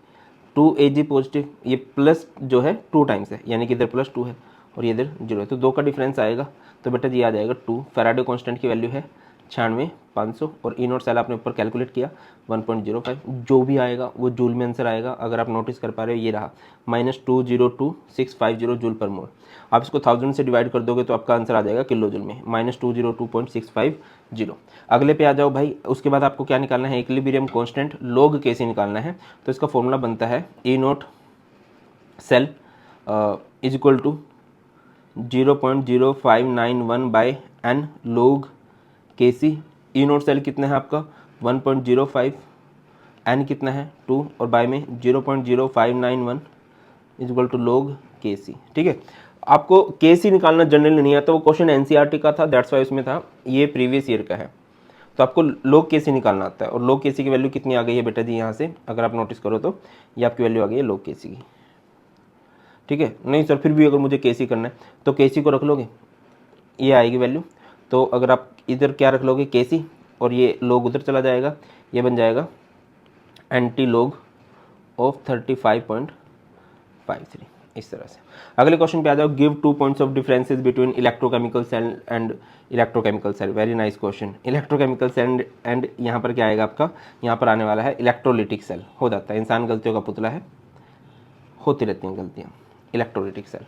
2Ag पॉजिटिव, ये प्लस जो है 2 टाइम्स है यानी कि इधर +2 है, और ये इधर 0 है, तो 2 का डिफरेंस आएगा, तो बेटा जी आ जाएगा 2। फैराडे कांस्टेंट की वैल्यू है 96,500 और ई नॉट सेल आपने ऊपर कैलकुलेट किया 1.05, जो भी आएगा वो जूल में आंसर आएगा। अगर आप नोटिस कर पा रहे हो ये रहा -202650 जूल पर मोल। आप इसको 1000 से डिवाइड कर दोगे तो आपका आंसर आ जाएगा किलो जूल में -202.650। अगले पे आ जाओ भाई। उसके बाद आपको क्या निकालना है, इक्विलिब्रियम कांस्टेंट लॉग के सी निकालना है। तो इसका फॉर्मूला बनता है E naught cell is equal to 0.0591/n log Kc। E naught cell कितना है आपका 1.05, n कितना है 2 और बाय में 0.0591 is equal to log Kc। ठीक है, आपको Kc निकालना जनरली नहीं आता, वो क्वेश्चन एनसीईआरटी का था, दैट्स वाई उसमें था, ये प्रीवियस ईयर का है। तो आपको log Kc निकालना आता है। और log Kc की वैल्यू कितनी आ गई है बेटा जी यहाँ से, अगर आप नोटिस करो तो ये आपकी वैल्यू आ गई है log Kc की। ठीक है, नहीं सर फिर भी अगर मुझे Kc करना है तो Kc को रख लोगे, ये आएगी वैल्यू। तो अगर आप इधर क्या रख लोगे Kc और ये log उधर चला जाएगा, ये बन जाएगा एंटी log ऑफ 35.53। इस तरह से अगले क्वेश्चन पे आ जाओ। Give 2 points of differences between electrochemical cell and electrochemical cell. Very nice question. Electrochemical cell and यहाँ पर क्या आएगा आपका, यहाँ पर आने वाला है इलेक्ट्रोलिटिक सेल। हो जाता है, इंसान गलतियों का पुतला है, होती रहती हैं गलतियाँ। इलेक्ट्रोलिटिक सेल,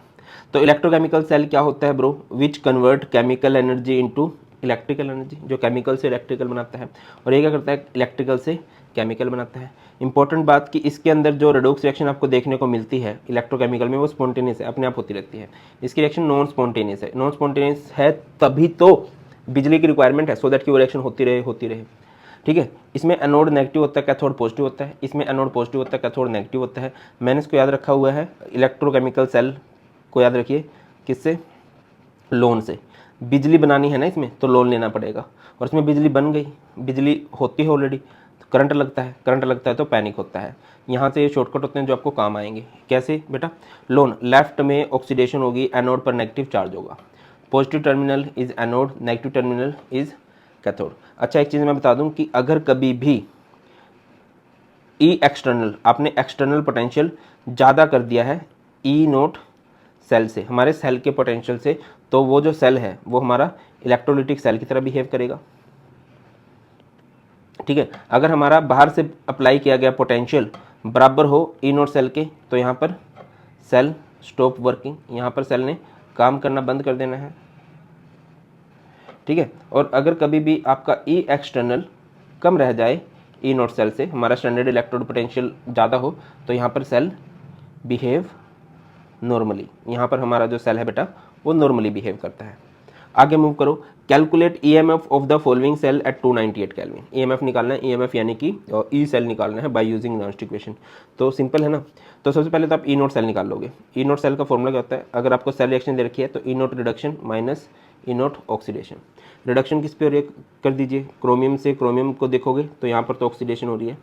तो इलेक्ट्रोकेमिकल सेल क्या होता है bro, which convert chemical energy into electrical energy, जो केमिकल से इलेक्ट्रिकल बनाता है। और ये क्या करता है, इलेक्ट्रिकल से केमिकल बनाता है। इंपॉर्टेंट बात कि इसके अंदर जो रेडॉक्स रिएक्शन आपको देखने को मिलती है इलेक्ट्रोकेमिकल में, वो स्पॉन्टेनियस है, अपने आप होती रहती है। इसकी रिएक्शन नॉन स्पॉन्टेनियस है। नॉन स्पॉन्टेनियस है तभी तो बिजली की रिक्वायरमेंट है, सो दैट की वो रिएक्शन होती रहे। ठीक है, इसमें एनोड नेगेटिव होता है, कैथोड पॉजिटिव होता है। इसमें एनोड पॉजिटिव होता है, कैथोड नेगेटिव होता है। मैंने इसको याद रखा हुआ है, इलेक्ट्रोकेमिकल सेल को याद रखिए किससे, लोन से। बिजली बनानी है ना इसमें, तो लोन लेना पड़ेगा। और इसमें बिजली बन गई, बिजली होती है ऑलरेडी, तो करंट लगता है, करंट लगता है तो पैनिक होता है। यहाँ से ये शॉर्टकट होते हैं जो आपको काम आएंगे। कैसे बेटा, लोन लेफ्ट में ऑक्सीडेशन होगी, एनोड पर नेगेटिव चार्ज होगा। Positive terminal is anode, negative terminal is cathode. अच्छा एक चीज़ मैं बता दूं कि अगर कभी भी ई एक्सटर्नल, आपने एक्सटर्नल पोटेंशियल ज़्यादा कर दिया है ई नोट सेल से, हमारे सेल के पोटेंशियल से, तो वो जो सेल है वो हमारा इलेक्ट्रोलिटिक सेल की तरह बिहेव करेगा। ठीक है, अगर हमारा बाहर से अप्लाई किया गया पोटेंशियल बराबर हो ई नोट सेल के, तो यहाँ पर सेल स्टॉप वर्किंग, यहाँ पर सेल ने काम करना बंद कर देना है। ठीक है, और अगर कभी भी आपका ई एक्सटर्नल कम रह जाए ई नोट सेल से, हमारा स्टैंडर्ड इलेक्ट्रोड पोटेंशियल ज़्यादा हो, तो यहाँ पर सेल बिहेव नॉर्मली। यहाँ पर हमारा जो सेल है बेटा वो नॉर्मली बिहेव करता है। आगे मूव करो। Calculate EMF of the following cell at 298 kelvin. EMF निकालना है, ईएमएफ यानी कि ई सेल निकालना है बाय यूजिंग नॉनस्ट इक्वेशन। तो सिंपल है ना। तो सबसे पहले तो आप ई नोट सेल निकाल लोगे। ई नोट सेल का फॉर्मूला क्या होता है, अगर आपको सेल रिएक्शन दे रखी है तो ई नोट रिडक्शन माइनस ई नोट ऑक्सीडेशन। रिडक्शन किस पे हो रही है कर दीजिए, क्रोमियम से क्रोमियम को देखोगे तो यहाँ पर तो ऑक्सीडेशन हो रही है।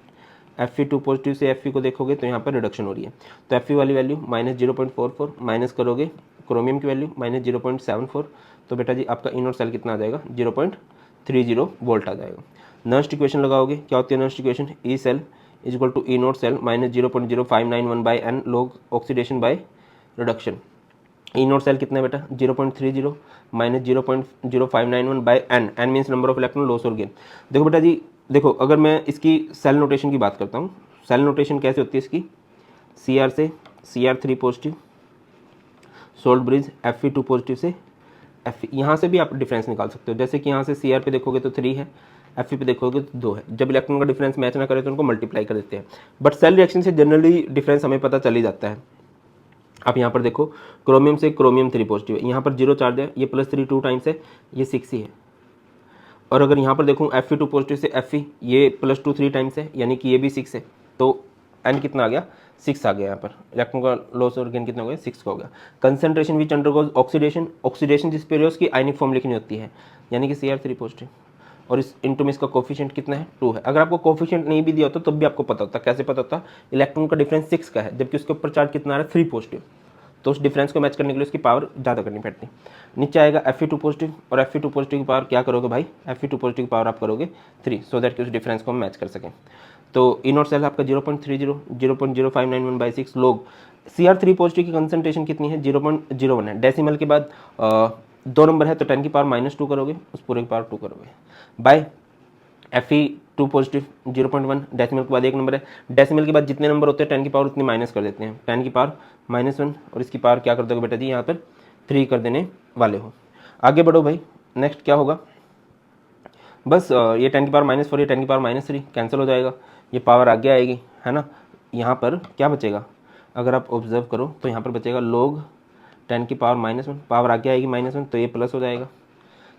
Fe2 पॉजिटिव से Fe को देखोगे तो यहाँ पर रिडक्शन हो रही है। तो Fe वाली वैल्यू -0.44 माइनस करोगे क्रोमियम की वैल्यू -0.74, तो बेटा जी आपका ई नोट सेल कितना आ जाएगा 0.30 वोल्ट आ जाएगा। नर्स्ट इक्वेशन लगाओगे, क्या होती है Nernst equation, E cell is equal to E naught cell -0.0591/n log oxidation by reduction. E naught cell कितना है बेटा 0.30 -0.0591/n, n means number of electron loss और गेन। देखो बेटा जी, देखो अगर मैं इसकी सेल नोटेशन की बात करता हूँ, सेल नोटेशन कैसे होती है इसकी, Cr से Cr3 positive, salt bridge Fe2 positive से Fe, यहाँ से भी आप डिफरेंस निकाल सकते हो। जैसे कि यहाँ से Cr पे देखोगे तो 3 है, Fe पे देखोगे तो 2 है। जब इलेक्ट्रॉन का डिफरेंस मैच ना करे तो उनको मल्टीप्लाई कर देते हैं। बट सेल रिएक्शन से जनरली डिफरेंस हमें पता चल ही जाता है। आप यहाँ पर देखो क्रोमियम से क्रोमियम 3 पॉजिटिव है, यहाँ पर 0 चार्ज है, ये +3 2 टाइम्स है, ये 6 ही है। और अगर यहाँ पर देखूँ Fe2 पॉजिटिव से Fe, ये +2 3 टाइम्स है, यानी कि ये भी 6 है। तो n कितना आ गया 6 आ गया। यहाँ पर इलेक्ट्रॉन का लॉस और गेन कितना हो गया 6 का हो गया। Concentration which undergoes oxidation, oxidation जिस पे हो रही है उसकी आयनिक फॉर्म लिखनी होती है, यानी कि Cr3 पॉजिटिव। और इस इंटू में इसका कोफिशिएंट कितना है 2 है। अगर आपको कोफिशिएंट नहीं भी दिया होता तब भी आपको पता होता, कैसे पता होता, इलेक्ट्रॉन का डिफरेंस 6 का है जबकि उसके ऊपर चार्ज कितना आ रहा है 3 पॉजिटिव, तो उस डिफरेंस को मैच करने के लिए उसकी पावर ज़्यादा करनी पड़ती है। नीचे आएगा Fe2 पॉजिटिव, और Fe2 पॉजिटिव की पावर क्या करोगे भाई, Fe2 पॉजिटिव की पावर आप करोगे 3, सो दैट कि उस डिफरेंस को हम मैच कर सकें। तो ई नॉट सेल आपका 0.30 0.0591/6 लोग। Cr3 पॉजिटिव की कंसंट्रेशन कितनी है 0.01 है। डेसिमल के बाद 2 नंबर है तो 10 की पावर -2 करोगे, उस पूरे की पावर 2 करोगे, बाय Fe2 पॉजिटिव 0.1, डेसिमल के बाद 1 नंबर है। डेसिमल के बाद जितने नंबर होते हैं 10 की पावर उतनी माइनस कर देते हैं, 10 की पावर -1 और इसकी पावर क्या कर दोगे बेटा जी यहाँ पर 3 कर देने वाले हो। आगे बढ़ो भाई, नेक्स्ट क्या होगा, बस ये 10 की पावर -4 ये 10 की पावर -3 कैंसिल हो जाएगा, ये पावर आगे आएगी है ना। यहाँ पर क्या बचेगा, अगर आप ऑब्जर्व करो तो यहाँ पर बचेगा log 10 की पावर -1, पावर आगे आएगी -1 तो ये प्लस हो जाएगा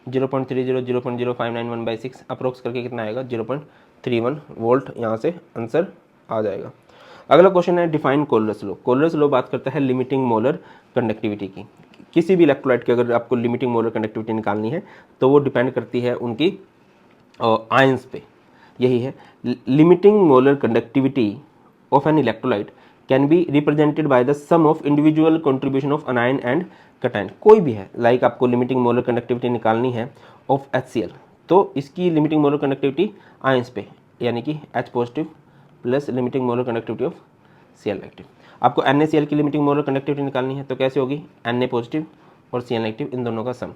0.30 0.0591/6 अप्रोक्स करके कितना आएगा 0.31 वोल्ट। यहाँ से आंसर आ जाएगा। अगला क्वेश्चन है डिफाइन कोलरस लो। कोलरस लो बात करता है लिमिटिंग मोलर कंडक्टिविटी की। किसी भी इलेक्ट्रोलाइट की अगर आपको लिमिटिंग मोलर कंडक्टिविटी निकालनी है तो वो डिपेंड करती है उनकी आयंस पे। यही है limiting molar conductivity of an electrolyte can be represented by the sum of individual contribution of anion and cation. कोई भी है लाइक आपको लिमिटिंग मोलर कंडक्टिविटी निकालनी है ऑफ HCl तो इसकी लिमिटिंग मोलर कंडक्टिविटी आयंस पे यानी कि H positive plus limiting molar conductivity of Cl negative. आपको NaCl की लिमिटिंग मोलर कंडक्टिविटी निकालनी है तो कैसे होगी Na पॉजिटिव और Cl नेगेटिव इन दोनों का सम।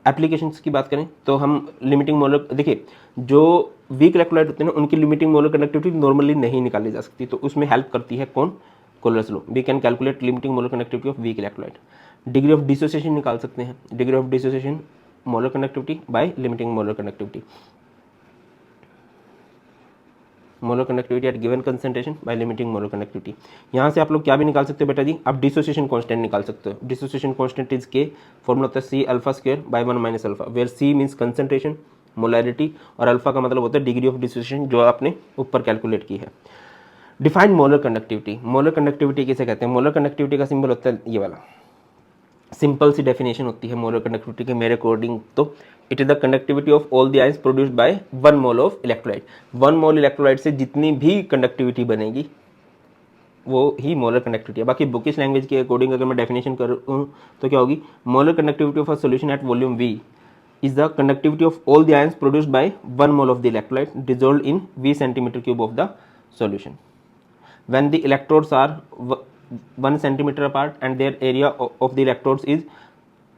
एप्लीकेशंस की बात करें तो हम लिमिटिंग मोलर, देखिए जो वीक इलेक्ट्रोलाइट होते हैं ना उनकी लिमिटिंग मोलर कंडक्टिविटी नॉर्मली नहीं निकाली जा सकती, तो उसमें हेल्प करती है कौन, Kohlrausch law. We can calculate limiting molar conductivity of weak electrolyte. Degree of dissociation निकाल सकते हैं, degree of dissociation molar conductivity by limiting molar conductivity, molar conductivity at given concentration by limiting molar conductivity. यहाँ से आप लोग क्या भी निकाल सकते हो बेटा जी, आप डिसोसिएशन कांस्टेंट निकाल सकते हो। Dissociation constant is K, formula होता है C alpha square by 1 minus alpha, where C means concentration molarity और अल्फा का मतलब होता है डिग्री ऑफ डिसोसिएशन जो आपने ऊपर कैलकुलेट की है। Define molar conductivity. Molar conductivity किसे कहते हैं, मोलर कंडक्टिविटी का सिंबल होता है ये वाला। सिंपल सी डेफिनेशन होती है मोलर कंडक्टिविटी के मेरे अकॉर्डिंग तो it is the conductivity of all the ions produced by 1 mole of electrolyte. 1 mole electrolyte से जितनी भी कंडक्टिविटी बनेगी वो ही मोलर कंडक्टिविटी है। बाकी बुकिश लैंग्वेज के अकॉर्डिंग अगर मैं डेफिनेशन करूँ तो क्या होगी, molar conductivity of a solution at volume V is the conductivity of all the ions produced by 1 mole of the electrolyte dissolved in V cm³ of the solution. When the electrodes are 1 cm apart and their area of the electrodes is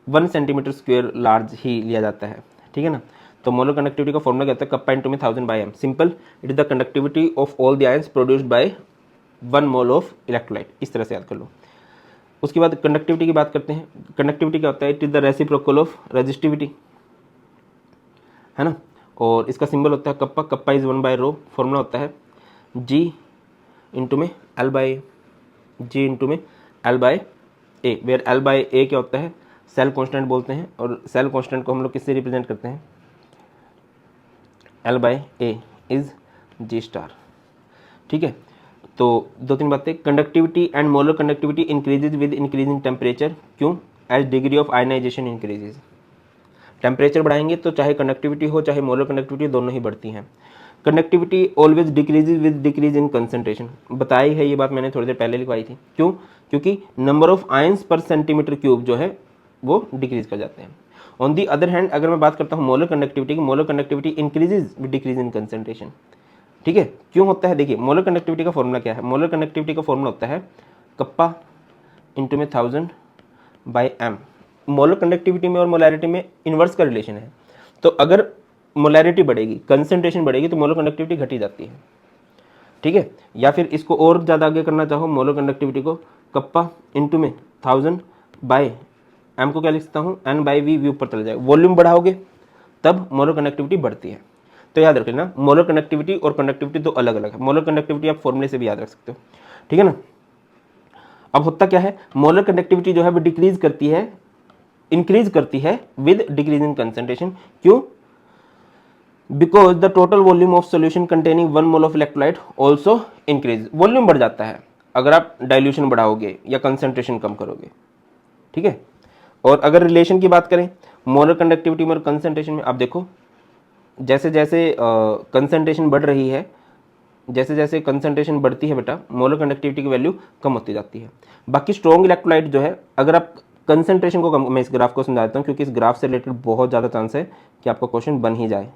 1 cm² large ही लिया जाता है, ठीक है ना। तो molar conductivity का formula क्या होता है, कप्पा इंटू में 1000/m। Simple, it is the conductivity of all the ions produced by 1 mole of electrolyte. इस तरह से याद कर लो। उसके बाद कंडक्टिविटी की बात करते हैं। कंडक्टिविटी क्या होता है, it is the reciprocal of resistivity, है ना। और इसका सिंबल होता है कप्पा, कप्पा इज 1/ρ। फॉर्मूला होता है G इंटू में L/A, G इंटू में L/A, वेयर L/A क्या होता है, सेल कांस्टेंट बोलते हैं और सेल कांस्टेंट को हम लोग किससे रिप्रेजेंट करते हैं, L/A इज G*, ठीक है। तो 2-3 बातें, conductivity and molar conductivity increases with increasing temperature. क्यों, as degree of ionization increases. Temperature बढ़ाएंगे तो चाहे कंडक्टिविटी हो चाहे मोलर कंडक्टिविटी दोनों ही बढ़ती हैं। Conductivity always decreases with decrease in concentration. बताई है ये बात मैंने थोड़ी देर पहले लिखवाई थी। क्यों, क्योंकि नंबर ऑफ आयंस पर सेंटीमीटर क्यूब जो है वो डिक्रीज कर जाते हैं। ऑन दी अदर हैंड अगर मैं बात करता हूँ मोलर कंडक्टिविटी की, molar conductivity increases with decrease in concentration, ठीक है। क्यों होता है, देखिए मोलर कंडक्टिविटी का फॉर्मूला क्या है, मोलर कंडक्टिविटी का फॉर्मूला होता है कप्पा इंटू में 1000/m। मोलर कंडक्टिविटी में और मोलैरिटी में इन्वर्स का रिलेशन है, तो अगर मोलैरिटी बढ़ेगी कंसंट्रेशन बढ़ेगी तो मोलर कंडक्टिविटी घटी जाती है, ठीक है। या फिर इसको और ज़्यादा आगे करना चाहो मोलर कंडक्टिविटी को, कप्पा इंटू में 1000/m को क्या लिख सकता हूँ, N/V, वी ऊपर चला जाएगा। वॉल्यूम बढ़ाओगे तब मोलर कंडक्टिविटी बढ़ती है। तो याद रख लेना मोलर कंडक्टिविटी और कंडक्टिविटी दो अलग अलग है। मोलर कंडक्टिविटी आप फॉर्मूले से भी याद रख सकते हो, ठीक है ना। अब होता क्या है, मोलर कंडक्टिविटी जो है वो डिक्रीज करती है, इंक्रीज करती है विद डिक्रीज इन कंसंट्रेशन। क्यों, because the total volume of solution containing 1 mole of electrolyte also increase. Volume बढ़ जाता है अगर आप डाइल्यूशन बढ़ाओगे या कंसंट्रेशन कम करोगे, ठीक है। और अगर रिलेशन की बात करें मोलर कंडक्टिविटी में और कंसंट्रेशन में, आप देखो जैसे जैसे कंसंट्रेशन बढ़ रही है, जैसे जैसे कंसंट्रेशन बढ़ती है बेटा मोलर कंडक्टिविटी की वैल्यू कम होती जाती है। बाकी स्ट्रॉन्ग इलेक्ट्रोलाइट जो है, अगर आप कंसंट्रेशन को कम, मैं इस ग्राफ को समझाता हूँ क्योंकि इस ग्राफ से रिलेटेड बहुत ज़्यादा चांस है कि आपका क्वेश्चन बन ही जाए।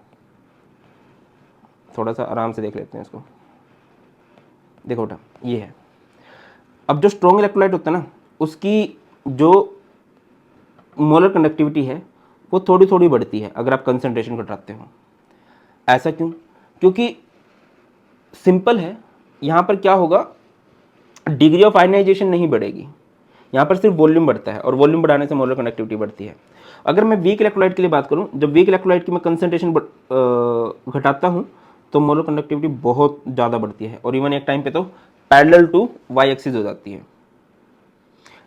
थोड़ा सा आराम से देख लेते हैं इसको। देखो बेटा ये है। अब जो स्ट्रॉन्ग इलेक्ट्रोलाइट होता है ना, उसकी जो मोलर कंडक्टिविटी है वो थोड़ी थोड़ी बढ़ती है अगर आप कंसंट्रेशन घटाते हो। ऐसा क्यों? क्योंकि सिंपल है, यहाँ पर क्या होगा, डिग्री ऑफ आयनाइजेशन नहीं बढ़ेगी, यहाँ पर सिर्फ वॉल्यूम बढ़ता है, और वॉल्यूम बढ़ाने से मोलर कंडक्टिविटी बढ़ती है। अगर मैं वीक इलेक्ट्रोलाइट के लिए बात करूँ, जब वीक इलेक्ट्रोलाइट की मैं कंसंट्रेशन घटाता हूँ तो मोलर कंडक्टिविटी बहुत ज़्यादा बढ़ती है, और इवन एक टाइम पे तो पैरेलल टू वाई एक्सिस हो जाती है।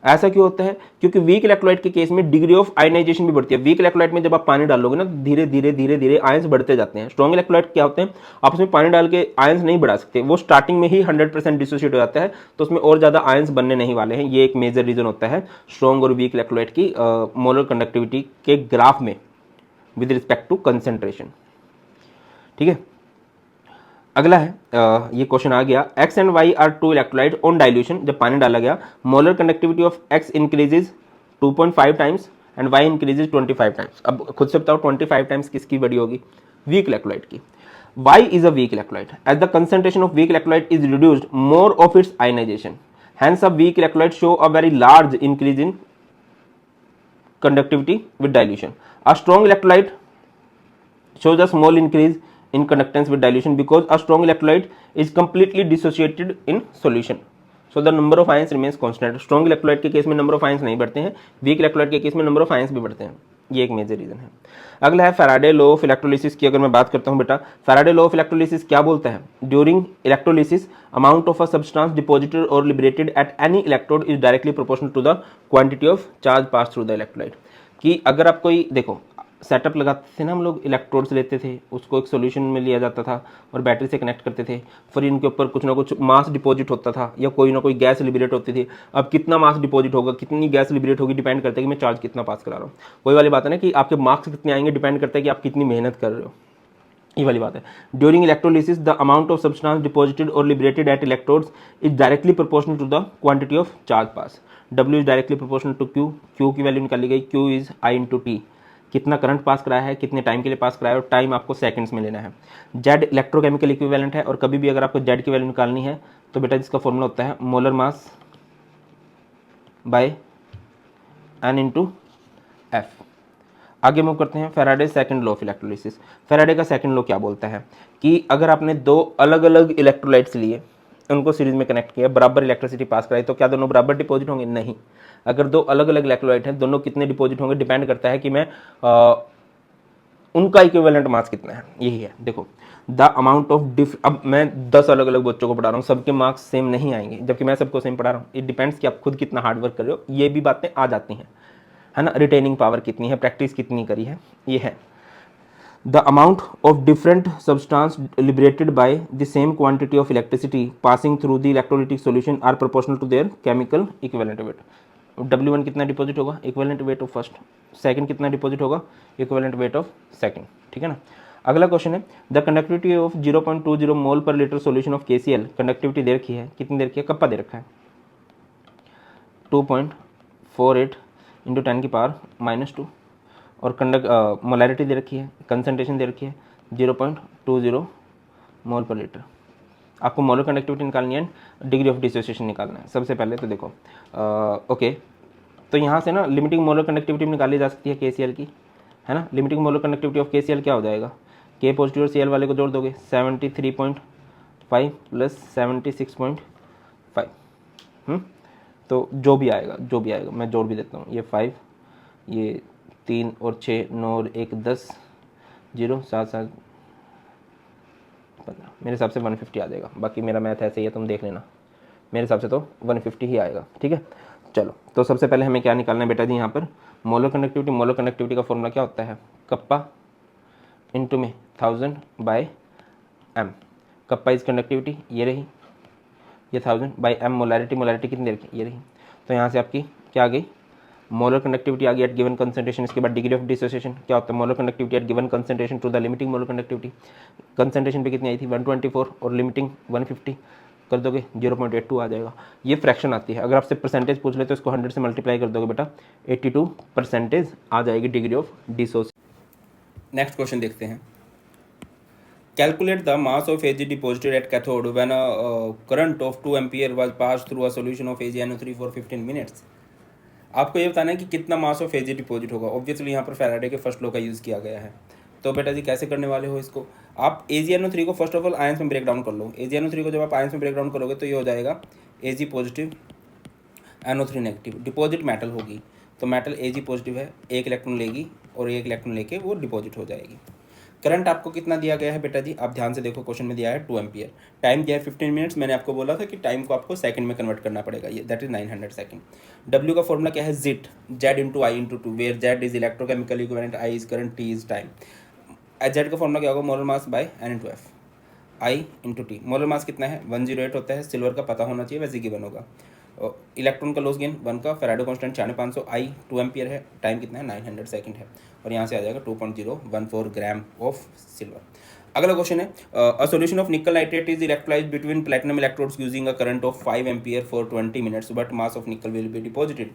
ऐसा क्यों होता है? क्योंकि वीक इलेक्ट्रोलाइट के केस में डिग्री ऑफ आयनाइजेशन भी बढ़ती है। वीक इलेक्ट्रोलाइट में जब आप पानी डालोगे ना, धीरे धीरे धीरे धीरे आयंस बढ़ते जाते हैं। स्ट्रॉन्ग इलेक्ट्रोलाइट क्या होते हैं, आप उसमें पानी डाल के आयंस नहीं बढ़ा सकते, वो स्टार्टिंग में ही 100% डिसोसिएट हो जाता है, तो उसमें और ज्यादा आयंस बनने नहीं वाले हैं। ये एक मेजर रीजन होता है स्ट्रॉन्ग और वीक इलेक्ट्रोलाइट की मोलर कंडक्टिविटी के ग्राफ में विद रिस्पेक्ट टू कंसेंट्रेशन। ठीक है, अगला है ये क्वेश्चन आ गया, x and y are two electrolyte on dilution. जब पानी डाला गया, molar conductivity of x increases 2.5 times and y increases 25 times. अब खुद से बताओ 25 टाइम्स किसकी बड़ी होगी? वीक इलेक्ट्रोलाइट की। y is a weak electrolyte, as the concentration of weak electrolyte is reduced more of its ionization, hence a weak electrolyte show a very large increase in conductivity with dilution. A strong electrolyte shows a small increase in conductance with dilution because a strong electrolyte is completely dissociated in solution. So the number of ions remains constant. Strong electrolyte के case में number of ions नहीं बढ़ते हैं, weak electrolyte के case में number of ions भी बढ़ते हैं। ये एक मेजर रीजन है। अगला है फैराडे लॉ ऑफ इलेक्ट्रोलिसिस की। अगर मैं बात करता हूं बेटा, फैराडे लॉ ऑफ इलेक्ट्रोलिसिस क्या बोलता है? During electrolysis amount of a substance deposited और liberated at any electrode is directly proportional to the quantity of charge pass through the electrolyte. कि अगर आप कोई देखो सेटअप लगाते थे ना, हम लोग इलेक्ट्रोड्स लेते थे, उसको एक सॉल्यूशन में लिया जाता था और बैटरी से कनेक्ट करते थे, फिर इनके ऊपर कुछ ना कुछ मास डिपॉजिट होता था या कोई ना कोई गैस लिबरेट होती थी। अब कितना मास डिपॉजिट होगा, कितनी गैस लिबरेट होगी, डिपेंड करता है कि मैं चार्ज कितना पास करा रहा हूँ। वही वाली बात है ना कि आपके मार्क्स कितने आएंगे, डिपेंड करता है कि आप कितनी मेहनत कर रहे हो। ये वाली बात है। During electrolysis the amount of substance deposited और liberated at electrodes is directly proportional to the quantity of charge pass. W is directly proportional to Q, Q की वैल्यू निकाली गई, Q is I into T, कितना current pass कराया है, कितने time के लिए पास कराया है, और टाइम आपको सेकंड्स में लेना है। Z इलेक्ट्रोकेमिकल इक्विवेलेंट है, और कभी भी अगर आपको Z की वैल्यू निकालनी है तो बेटा जिसका फॉर्मूला होता है molar mass by N into F। आगे मूव करते हैं, Faraday second law of electrolysis. Faraday का सेकंड लॉ क्या बोलता है कि अगर आपने दो अलग अलग इलेक्ट्रोलाइट्स लिए, उनको सीरीज में कनेक्ट किया, बराबर इलेक्ट्रिसिटी पास कराई, तो क्या दोनों बराबर डिपॉजिट होंगे? नहीं। अगर दो अलग अलग इलेक्ट्रोलाइट हैं, दोनों कितने डिपॉजिट होंगे डिपेंड करता है कि मैं उनका इक्विवेलेंट मास कितना है। यही है, देखो द अमाउंट ऑफ अब मैं 10 अलग अलग बच्चों को पढ़ा रहा हूँ, सबके मार्क्स सेम नहीं आएंगे, जबकि मैं सबको सेम पढ़ा रहा हूँ। इट डिपेंड्स कि आप खुद कितना हार्डवर्क कर रहे हो, ये भी बातें आ जाती हैं, है ना। रिटेनिंग पावर कितनी है, प्रैक्टिस कितनी करी है, ये है। The amount of different substance liberated by the same quantity of electricity passing through the electrolytic solution are proportional to their chemical equivalent weight. W1 कितना डिपॉजिट होगा? Equivalent weight of first. Second कितना deposit होगा? Equivalent weight of second. ठीक है ना। अगला question है, the conductivity of 0.20 mole per litre solution of KCl। Conductivity दे रखी है, कितनी दे रखी है? कप्पा दे रखा है 2.48 इंटू 10 की पावर -2, और मोलैरिटी दे रखी है, कंसंट्रेशन दे रखी है 0.20 मोल पर लीटर। आपको मोलर कंडक्टिविटी निकालनी है, डिग्री ऑफ डिसोसिएशन निकालना है। सबसे पहले तो देखो ओके, तो यहाँ से ना लिमिटिंग मोलर कंडक्टिविटी निकाली जा सकती है KCl की, है ना। Limiting molar conductivity of KCl क्या हो जाएगा? K पॉजिटिव और Cl वाले को जोड़ दोगे, 73.5 प्लस 76.5, तो जो भी आएगा मैं जोड़ भी देता हूँ। ये 5, ये 3 और 6, 9 और 1 10, 0 7 7 15, मेरे हिसाब से 150 आ जाएगा। बाकी मेरा मैथ ऐसे ही है, तुम देख लेना, मेरे हिसाब से तो 150 ही आएगा। ठीक है, चलो तो सबसे पहले हमें क्या निकालना है बेटा जी? यहाँ पर मोलर कंडक्टिविटी का फॉर्मूला क्या होता है? कप्पा इंटू में 1000 by m। Kappa is conductivity, ये रही, ये 1000 बाई m। मोलैरिटी कितनी देर की? ये रही। तो यहाँ से आपकी क्या आ गई? मोलर कंडक्टिविटी आ गई एट गिवन कंसंट्रेशन। इसके बाद डिग्री ऑफ डिसोसिएशन क्या होता है? Molar conductivity at given concentration to the limiting molar conductivity. Concentration पे कितनी आई थी? 124, और लिमिटिंग 150 कर दोगे 0.82 आ जाएगा। ये फ्रैक्शन आती है, अगर आपसे परसेंटेज पूछ ले तो इसको 100 से मल्टीप्लाई कर दोगे बेटा, 82% आ जाएगी degree of dissociation. Next question देखते हैं। Calculate the mass of Ag deposited at cathode when a current of 2 ampere was passed through a solution of AgNO3 for 15 minutes. आपको ये बताना है कि कितना मास ऑफ Ag डिपॉजिट होगा। Obviously यहाँ पर फैराडे के फर्स्ट लॉ का यूज़ किया गया है। तो बेटा जी कैसे करने वाले हो इसको, आप AgNO3 को फर्स्ट ऑफ ऑल आयंस में ब्रेक डाउन कर लो। AgNO3 को जब आप आयंस में ब्रेक डाउन करोगे तो ये हो जाएगा Ag positive NO3 negative, deposit metal होगी तो मेटल Ag पॉजिटिव है, एक इलेक्ट्रॉन लेगी और एक इलेक्ट्रॉन लेके वो डिपॉजिट हो जाएगी। करंट आपको कितना दिया गया है बेटा जी, आप ध्यान से देखो क्वेश्चन में दिया है 2 एम्पियर, टाइम दिया है 15 मिनट्स। मैंने आपको बोला था कि टाइम को आपको सेकंड में कन्वर्ट करना पड़ेगा, ये दैट इज 900 सेकंड। डब्ल्यू का फॉर्मूला क्या है, Z, Z into I into T, where Z is electrochemical equivalent, I is current, T is time. Z का फॉर्मूला क्या होगा, molar mass by N into F, I into T. Molar mass कितना है 108 होता है, silver का पता होना चाहिए, वैसे गिवन होगा। इलेक्ट्रॉन का लॉस गेन 1 का, फेराडे कांस्टेंट 9500, आई 2 एम्पियर है, टाइम कितना है 900 सेकंड है, और यहाँ से आ जाएगा 2.014 ग्राम ऑफ सिल्वर। अगला क्वेश्चन है, अ सॉल्यूशन ऑफ निकल nitrate is electrolysed between platinum electrodes using a current of 5 ampere for 20 minutes, but mass of निकल विल बी डिपॉजिटेड।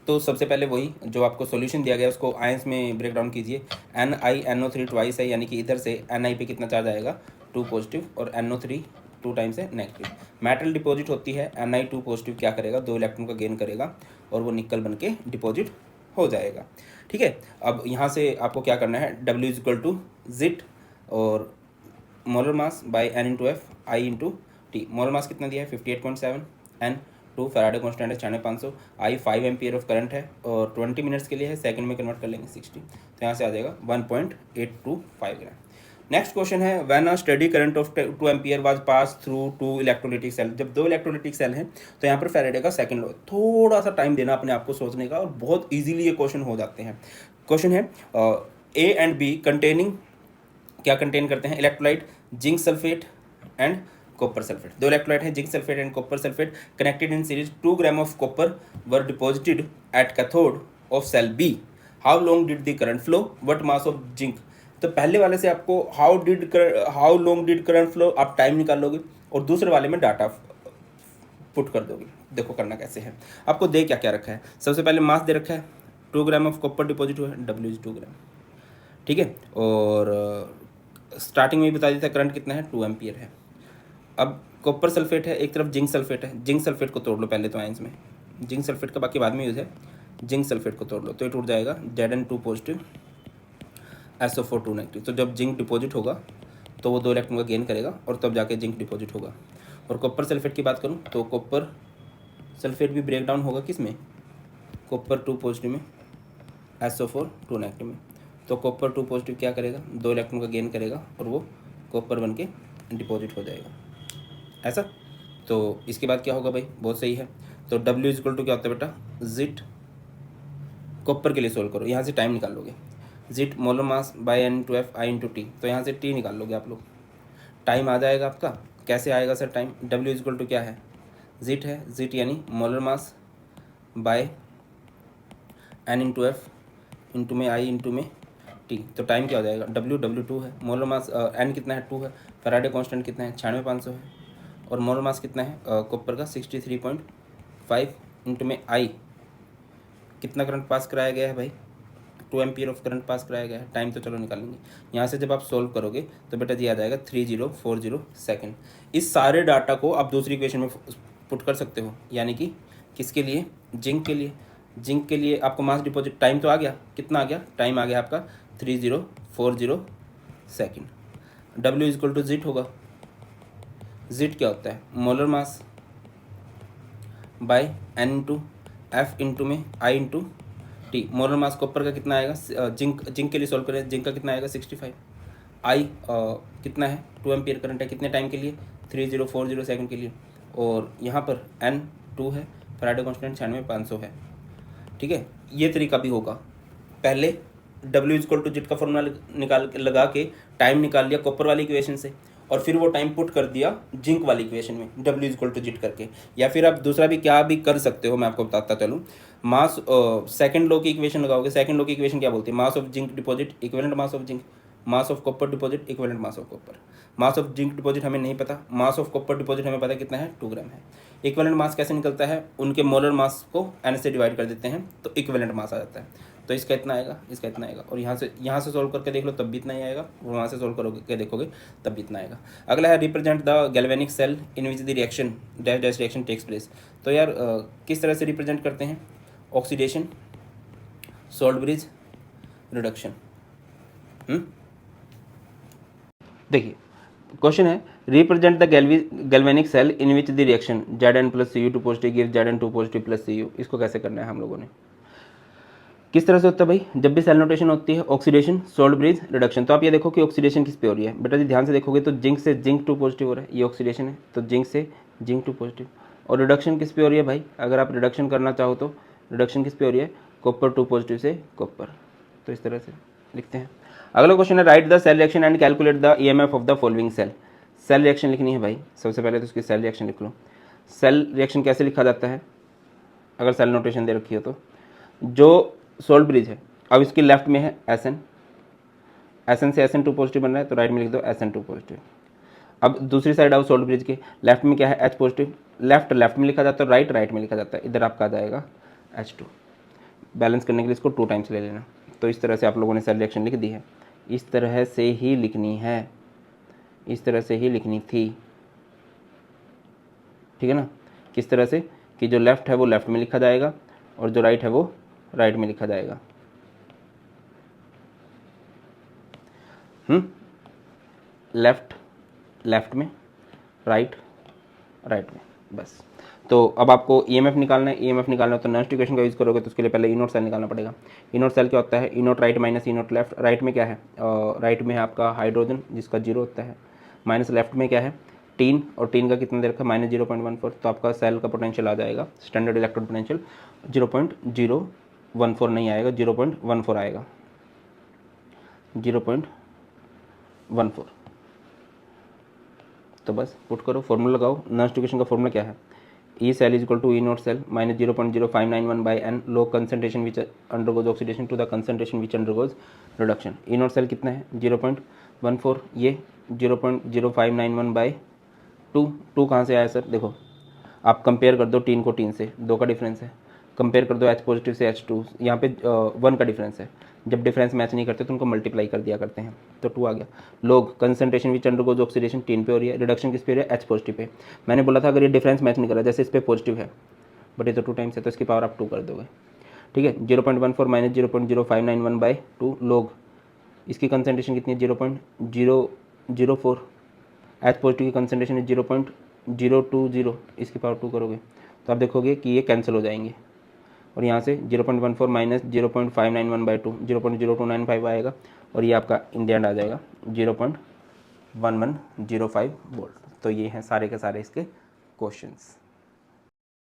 तो सबसे पहले वही जो आपको सॉल्यूशन दिया गया है उसको आयंस में ब्रेक डाउन कीजिए। NiNO3 ट्वाइस है, यानी कि इधर से Ni पे कितना चार्ज आएगा 2 पॉजिटिव, और NO3 2 टाइम्स है नेगेटिव। मेटल डिपॉजिट होती है, Ni2 पॉजिटिव क्या करेगा 2 इलेक्ट्रॉन का गेन करेगा और वो निकल बन के डिपॉजिट हो जाएगा। ठीक है, अब यहाँ से आपको क्या करना है, W इज इक्वल टू जिट और molar mass by N into F, I into T. Molar mass कितना दिया है 58.7, N 2, फैराडे कांस्टेंट है 9500, आई 5 एम्पियर ऑफ करंट है और 20 मिनट्स के लिए है, सेकंड में कन्वर्ट कर लेंगे 60, तो यहाँ से आ जाएगा 1.825 ग्राम। नेक्स्ट क्वेश्चन है, when a steady current of 2 ampere was pass through 2 electrolytic cell. जब 2 इलेक्ट्रोलिटिक सेल हैं तो यहाँ पर फैराडे का सेकंड लॉ, थोड़ा सा टाइम देना अपने आप को सोचने का और बहुत ईजिली ये क्वेश्चन हो जाते हैं। क्वेश्चन है ए एंड बी कंटेनिंग, क्या कंटेन करते हैं, electrolyte zinc sulphate and copper sulphate. 2 electrolyte है zinc sulphate and copper sulphate, connected in series. 2 gram of copper were deposited at cathode of cell B. How long did the current flow, what mass of zinc. तो पहले वाले से आपको how long did current flow आप time निकालोगे और दूसरे वाले में डाटा पुट कर दोगे। देखो करना कैसे है, आपको दे क्या क्या रखा है। सबसे पहले मास दे रखा है 2 ग्राम ऑफ कॉपर डिपॉजिट हुआ है, W इज 2 ग्राम। ठीक है, और स्टार्टिंग में ही बता देता है करंट कितना है 2 एम्पियर है। अब कॉपर सल्फेट है, एक तरफ जिंक सल्फेट है, जिंक सल्फेट को तोड़ लो पहले तो आयंस में, जिंक सल्फेट का बाकी बाद में यूज़ है। जिंक सल्फेट को तोड़ लो तो ये टूट जाएगा, Zn2 पॉजिटिव SO4 2 नेगेटिव। तो जब जिंक डिपॉजिट होगा तो वो 2 इलेक्ट्रॉन का गेन करेगा और तब जाके जिंक डिपॉजिट होगा। और कॉपर सल्फेट की बात करूँ तो कॉपर सल्फेट भी ब्रेक डाउन होगा किस में, कॉपर 2 पॉजिटिव में, SO4 2 नेगेटिव में। तो कॉपर 2 पॉजिटिव क्या करेगा 2 इलेक्ट्रॉन का गेन करेगा और वो कॉपर बन के डिपॉजिट हो जाएगा, ऐसा। तो इसके बाद क्या होगा भाई, बहुत सही है। तो W इज इक्वल टू क्या होता है बेटा, जिट, कॉपर के लिए सोल्व करो, यहाँ से टाइम निकाल लोगे, Z molar mass by N into F, I into T. तो यहाँ से T निकाल लोगे आप लोग, टाइम आ जाएगा आपका। कैसे आएगा sir time, W is equal to क्या है, जिट है, जिट यानी molar mass by N into F into में आई इंटू में टी। तो टाइम क्या हो जाएगा, W 2 है, मोलर मास N कितना है 2 है, फैराडे कांस्टेंट कितना है 96500 है, और मोलर मास कितना है कॉपर का 63.5 इंटू में आई। कितना करंट पास कराया गया है भाई, 2 एम्पियर ऑफ करंट पास कराया गया है। टाइम तो चलो निकालेंगे, यहाँ से जब आप सोल्व करोगे तो बेटा जी आ जाएगा 3040 सेकेंड। इस सारे डाटा को आप दूसरी इक्वेशन में पुट कर सकते हो, यानी कि किसके लिए, जिंक के लिए। जिंक के लिए आपको मास डिपॉजिट टाइम तो आ गया, कितना आ गया, टाइम आ गया आपका 3040 second. W is equal to Z होगा, जिट क्या होता है molar mass by N into F into में I into T. Molar mass copper का कितना आएगा, जिंक के लिए सॉल्व करें, जिंक का कितना आएगा 65, आई कितना है 2 एम्पियर करंट है, कितने टाइम के लिए 3040 सेकंड के लिए, और यहाँ पर N 2 है, फैराडे कांस्टेंट 96500 है। ठीक है, ये तरीका भी होगा। पहले W इज इक्वल टू जिट का फॉर्मूला निकाल लगा के टाइम निकाल लिया कॉपर वाली इक्वेशन से, और फिर वो टाइम पुट कर दिया जिंक वाली इक्वेशन में W इज इक्वल टू जिट करके। या फिर आप दूसरा भी क्या भी कर सकते हो, मैं आपको बताता चलूँ। मास सेकंड लॉ की इक्वेशन लगाओगे, सेकंड लॉ की इक्वेशन क्या बोलती है, मास of zinc deposit equivalent mass of zinc, mass of copper deposit equivalent mass of copper. Mass of zinc deposit हमें नहीं पता, मास ऑफ कॉपर डिपॉजिट हमें पता कितना है 2 ग्राम है। इक्विवेलेंट मास कैसे निकलता है, उनके मोलर मास को N से डिवाइड कर देते हैं तो इक्विवेलेंट मास आ जाता है। तो इसका इतना आएगा, इसका इतना आएगा, और यहाँ से सॉल्व करके देख लो तब भी इतना ही आएगा, और वहाँ से सॉल्व करोगे देखोगे तब भी इतना आएगा। अगला है represent the galvanic cell in which the reaction dash dash reaction takes place. तो यार किस तरह से रिप्रेजेंट करते हैं? Oxidation, salt bridge, reduction. देखिए क्वेश्चन है represent the galvanic cell in which the reaction Zn plus Cu2 positive give Zn2 positive plus Cu। इसको कैसे करना है हम लोगों ने? किस तरह से होता है भाई? जब भी सेल नोटेशन होती है ऑक्सीडेशन, सॉल्ट ब्रिज, रिडक्शन। तो आप ये देखो कि ऑक्सीडेशन किस पे हो रही है बेटा जी, ध्यान से देखोगे तो जिंक से जिंक 2 पॉजिटिव हो रहा है, ये ऑक्सीडेशन है, तो जिंक से जिंक 2 पॉजिटिव। और रिडक्शन किस पे हो रही है भाई? अगर आप रिडक्शन करना चाहो तो रिडक्शन किस पे हो रही है? कॉपर 2 पॉजिटिव से कॉपर। तो इस तरह से लिखते हैं। अगला क्वेश्चन है write the cell reaction and calculate the EMF of the following cell. Cell reaction लिखनी है भाई, सबसे पहले तो उसकी सेल रिएक्शन लिख लो। सेल रिएक्शन कैसे लिखा जाता है अगर सेल नोटेशन दे रखी हो तो? जो सॉल्ट ब्रिज है, अब इसके लेफ्ट में है Sn, Sn से Sn2 पॉजिटिव बन रहा है, तो राइट में लिख दो Sn2 पॉजिटिव। अब दूसरी साइड आओ, सॉल्ट ब्रिज के लेफ्ट में क्या है? H positive. लेफ्ट में लिखा जाता है, राइट में लिखा जाता है। इधर आपका आ जाएगा H2। बैलेंस करने के लिए इसको 2 टाइम्स ले लेना। तो इस तरह से आप लोगों ने सेल रिएक्शन लिख दी है। इस तरह से ही लिखनी है, इस तरह से ही लिखनी थी, ठीक है ना? किस तरह से कि जो लेफ्ट है वो लेफ्ट में लिखा जाएगा और जो राइट है वो राइट में लिखा जाएगा। लेफ्ट में, राइट में, बस। तो अब आपको ईएमएफ निकालना है। ईएमएफ निकालना है तो नॉन इक्वेशन का यूज़ करोगे तो उसके लिए पहले ई नोट सेल निकालना पड़ेगा। ई नोट सेल क्या होता है? ई नोट राइट माइनस ई नोट लेफ्ट। राइट में क्या है? राइट में है आपका हाइड्रोजन जिसका 0 होता है, माइनस लेफ्ट में क्या है? टीन, और टीन का कितना दे रखा है? माइनस 0.14। तो आपका सेल का पोटेंशियल आ जाएगा, स्टैंडर्ड इलेक्ट्रॉन पोटेंशियल 0.014 नहीं आएगा, 0.14 आएगा, 0.14। तो बस पुट करो, फॉर्मूला लगाओ। नॉन इक्वेशन का फॉर्मूला क्या है? E cell is equal to E naught cell minus 0.0591 by N log concentration which undergoes oxidation to the concentration which undergoes reduction. E naught cell कितना है? 0.14, ये 0.0591 बाई 2 कहाँ से आया सर? देखो आप कंपेयर कर दो टीन को टीन से, 2 का डिफरेंस है। कंपेयर कर दो H पॉजिटिव से H2, यहाँ पे 1 का डिफरेंस है। जब डिफरेंस मैच नहीं करते तो उनको मल्टीप्लाई कर दिया करते हैं, तो 2 आ गया। लोग concentration which undergoes oxidation tin पे हो रही है, रिडक्शन किस पे हो रही है? H positive pay. मैंने बोला था अगर ये डिफरेंस मैच नहीं कर रहा, जैसे इस पे पॉजिटिव है बट ये तो 2 टाइम्स है, तो इसकी पावर आप 2 कर दोगे, ठीक है। 0.14 माइनस 0.0591 बाई 2 लोग, इसकी कंसंट्रेशन कितनी है? 0.004। H पॉजिटिव की कंसंट्रेशन है 0.020, इसकी पावर 2 करोगे तो आप देखोगे कि ये कैंसिल हो जाएंगे, और यहाँ से 0.14 माइनस 0.591 बाई 2 0.0295 आएगा, और ये आपका इन द एंड आ जाएगा 0.1105 वोल्ट। तो ये हैं सारे के सारे इसके क्वेश्चंस।